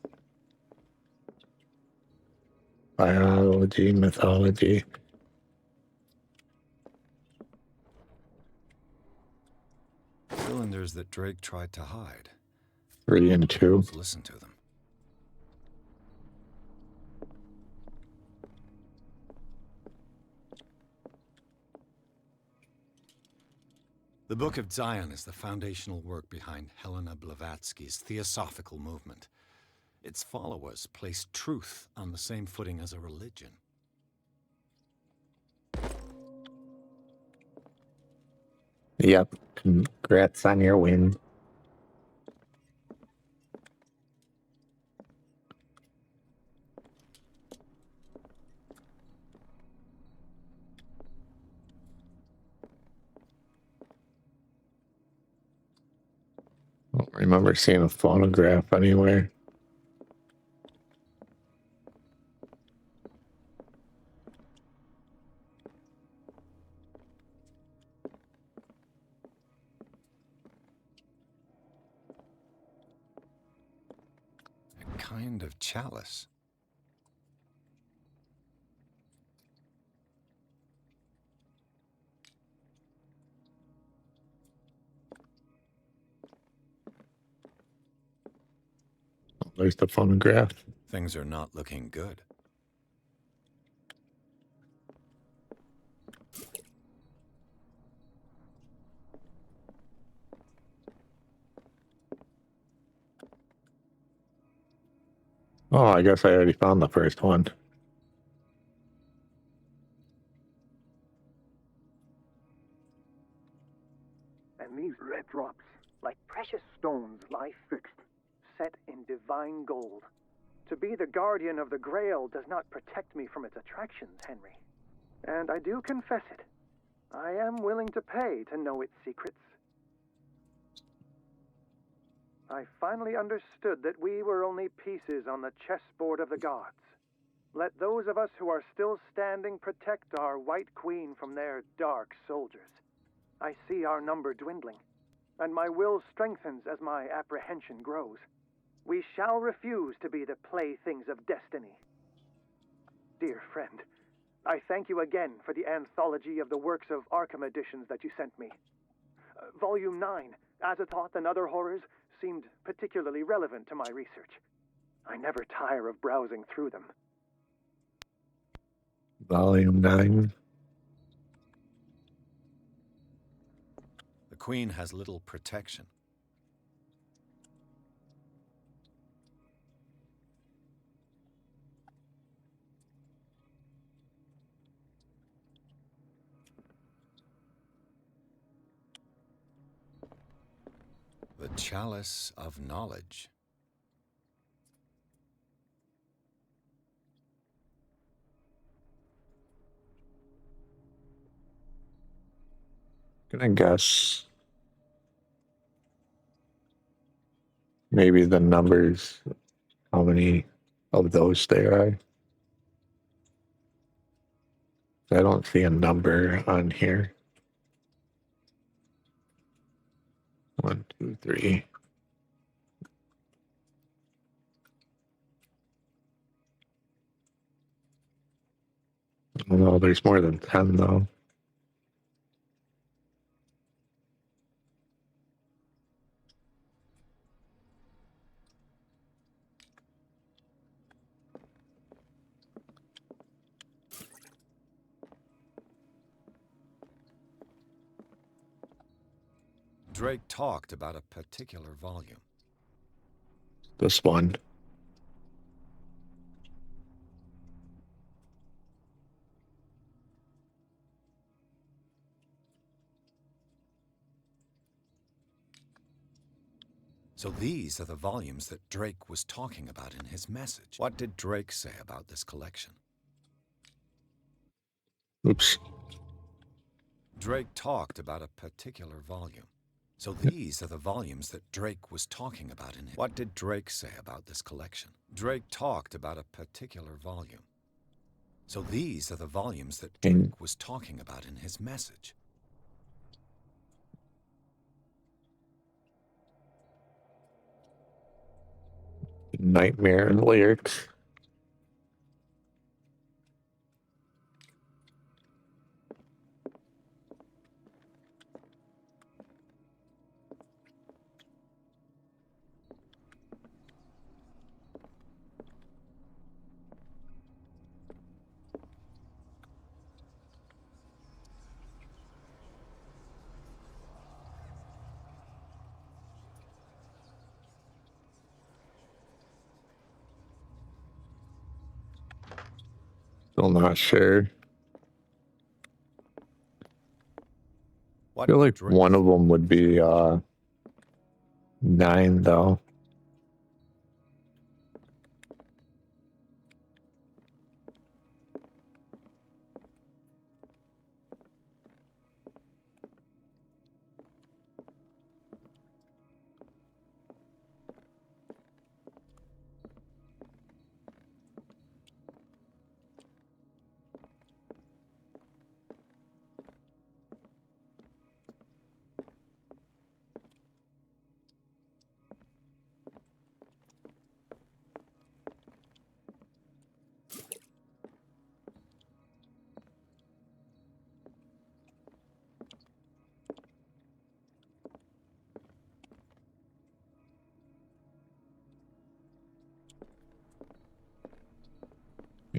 biology, mythology. Cylinders that Drake tried to hide. 3 and 2. Let's listen to them. The Book of Zion is the foundational work behind Helena Blavatsky's Theosophical movement. Its followers place truth on the same footing as a religion. Yep. Congrats on your win. I don't remember seeing a phonograph anywhere. A kind of chalice. There's the phonograph. Things are not looking good. Oh, I guess I already found the first one. And these red drops, like precious stones, lie fixed, set in divine gold. To be the guardian of the Grail does not protect me from its attractions, Henry. And I do confess it. I am willing to pay to know its secrets. I finally understood that we were only pieces on the chessboard of the gods. Let those of us who are still standing protect our White Queen from their dark soldiers. I see our number dwindling, and my will strengthens as my apprehension grows. We shall refuse to be the playthings of destiny. Dear friend, I thank you again for the anthology of the works of Arkham editions that you sent me. Volume 9, Azathoth and Other Horrors, seemed particularly relevant to my research. I never tire of browsing through them. Volume 9. The Queen has little protection. The Chalice of Knowledge. Gonna guess maybe the numbers, how many of those there are. I don't see a number on here. 1, 2, 3. Oh no, there's more than 10 though. Drake talked about a particular volume. This one. So these are the volumes that Drake was talking about in his message. What did Drake say about this collection? Oops. Drake talked about a particular volume. So these are the volumes that Drake was talking about in his... What did Drake say about this collection? Drake talked about a particular volume. So these are the volumes that Drake was talking about in his message. Nightmare lyrics. Still not sure. I feel like one of them would be 9 though.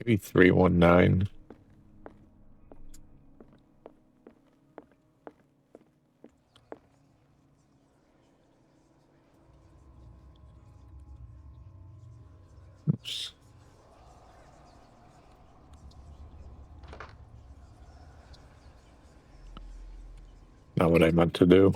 Maybe 319. Oops. Not what I meant to do.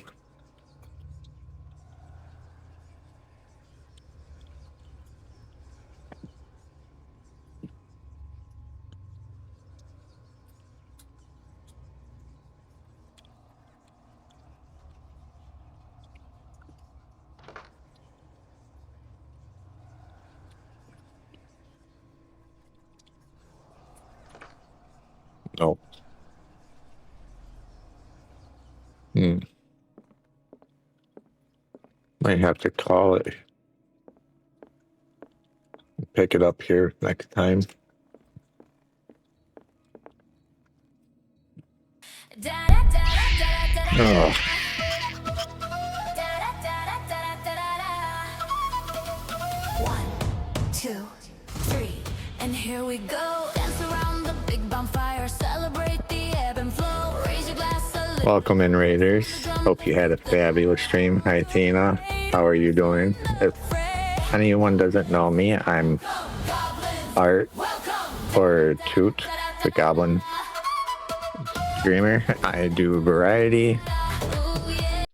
Oh. Might have to call it. Pick it up here next time. Oh. One, two, three, and here we go. Dance around the big bonfire, celebrate the ebb and flow. Raise your glass a little. Welcome in, Raiders. Hope you had a fabulous stream. Hi, Tina. How are you doing? If anyone doesn't know me, I'm Art or Toot, the Goblin streamer. I do variety,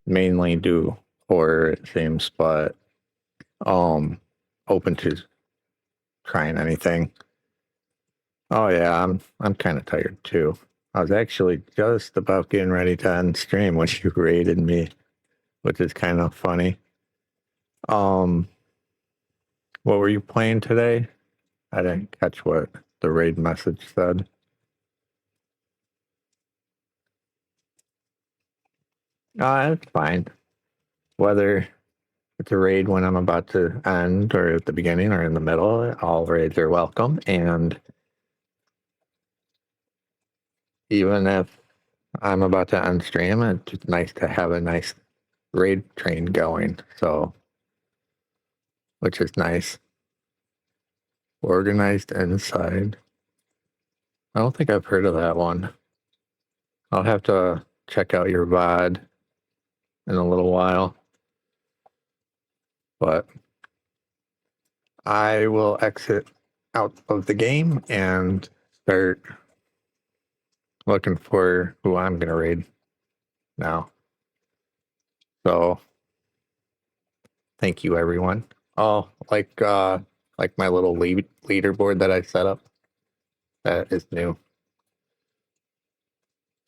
mainly do horror themes, but open to trying anything. Oh yeah, I'm kind of tired too. I was actually just about getting ready to end stream when you raided me, which is kind of funny. What were you playing today? I didn't catch what the raid message said. It's fine. Whether it's a raid when I'm about to end or at the beginning or in the middle, all raids are welcome. And even if I'm about to end stream, it's just nice to have a nice raid train going. So, which is nice. Organized inside. I don't think I've heard of that one. I'll have to check out your VOD in a little while. But I will exit out of the game and start looking for who I'm going to raid now. So, thank you, everyone. Oh, like my little leaderboard that I set up. That is new.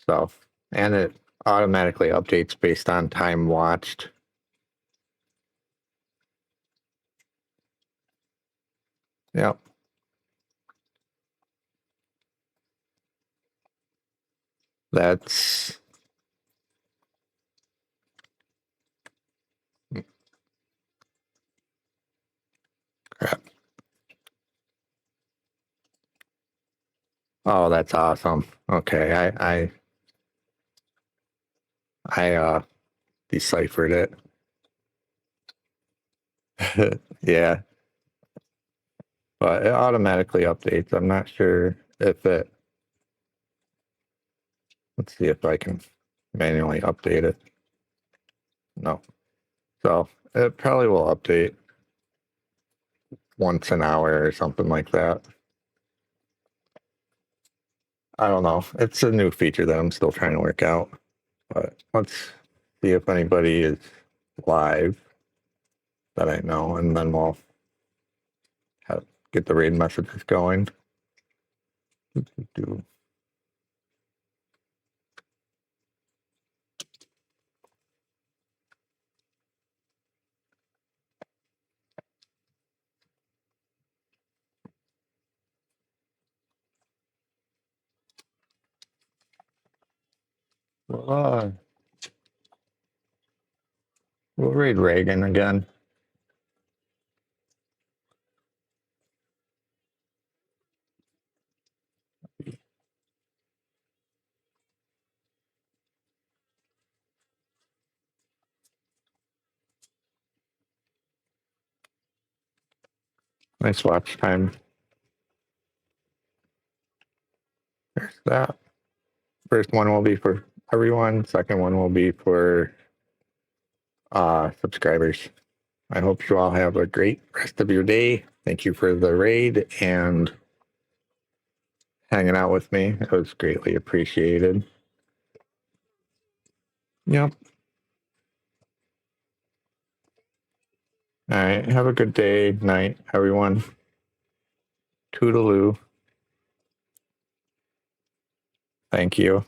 So, and it automatically updates based on time watched. Yep. That's crap. Oh, that's awesome. Okay, I deciphered it. Yeah. But it automatically updates. I'm not sure if it... Let's see if I can manually update it. No. So it probably will update once an hour or something like that. I don't know. It's a new feature that I'm still trying to work out. But let's see if anybody is live that I know, and then we'll get the raid messages going. We'll raid Reagan again. Nice watch time. There's that. First one will be for everyone. Second one will be for subscribers. I hope you all have a great rest of your day. Thank you for the raid and hanging out with me. It was greatly appreciated. Yep. All right. Have a good day, night, everyone. Toodaloo. Thank you.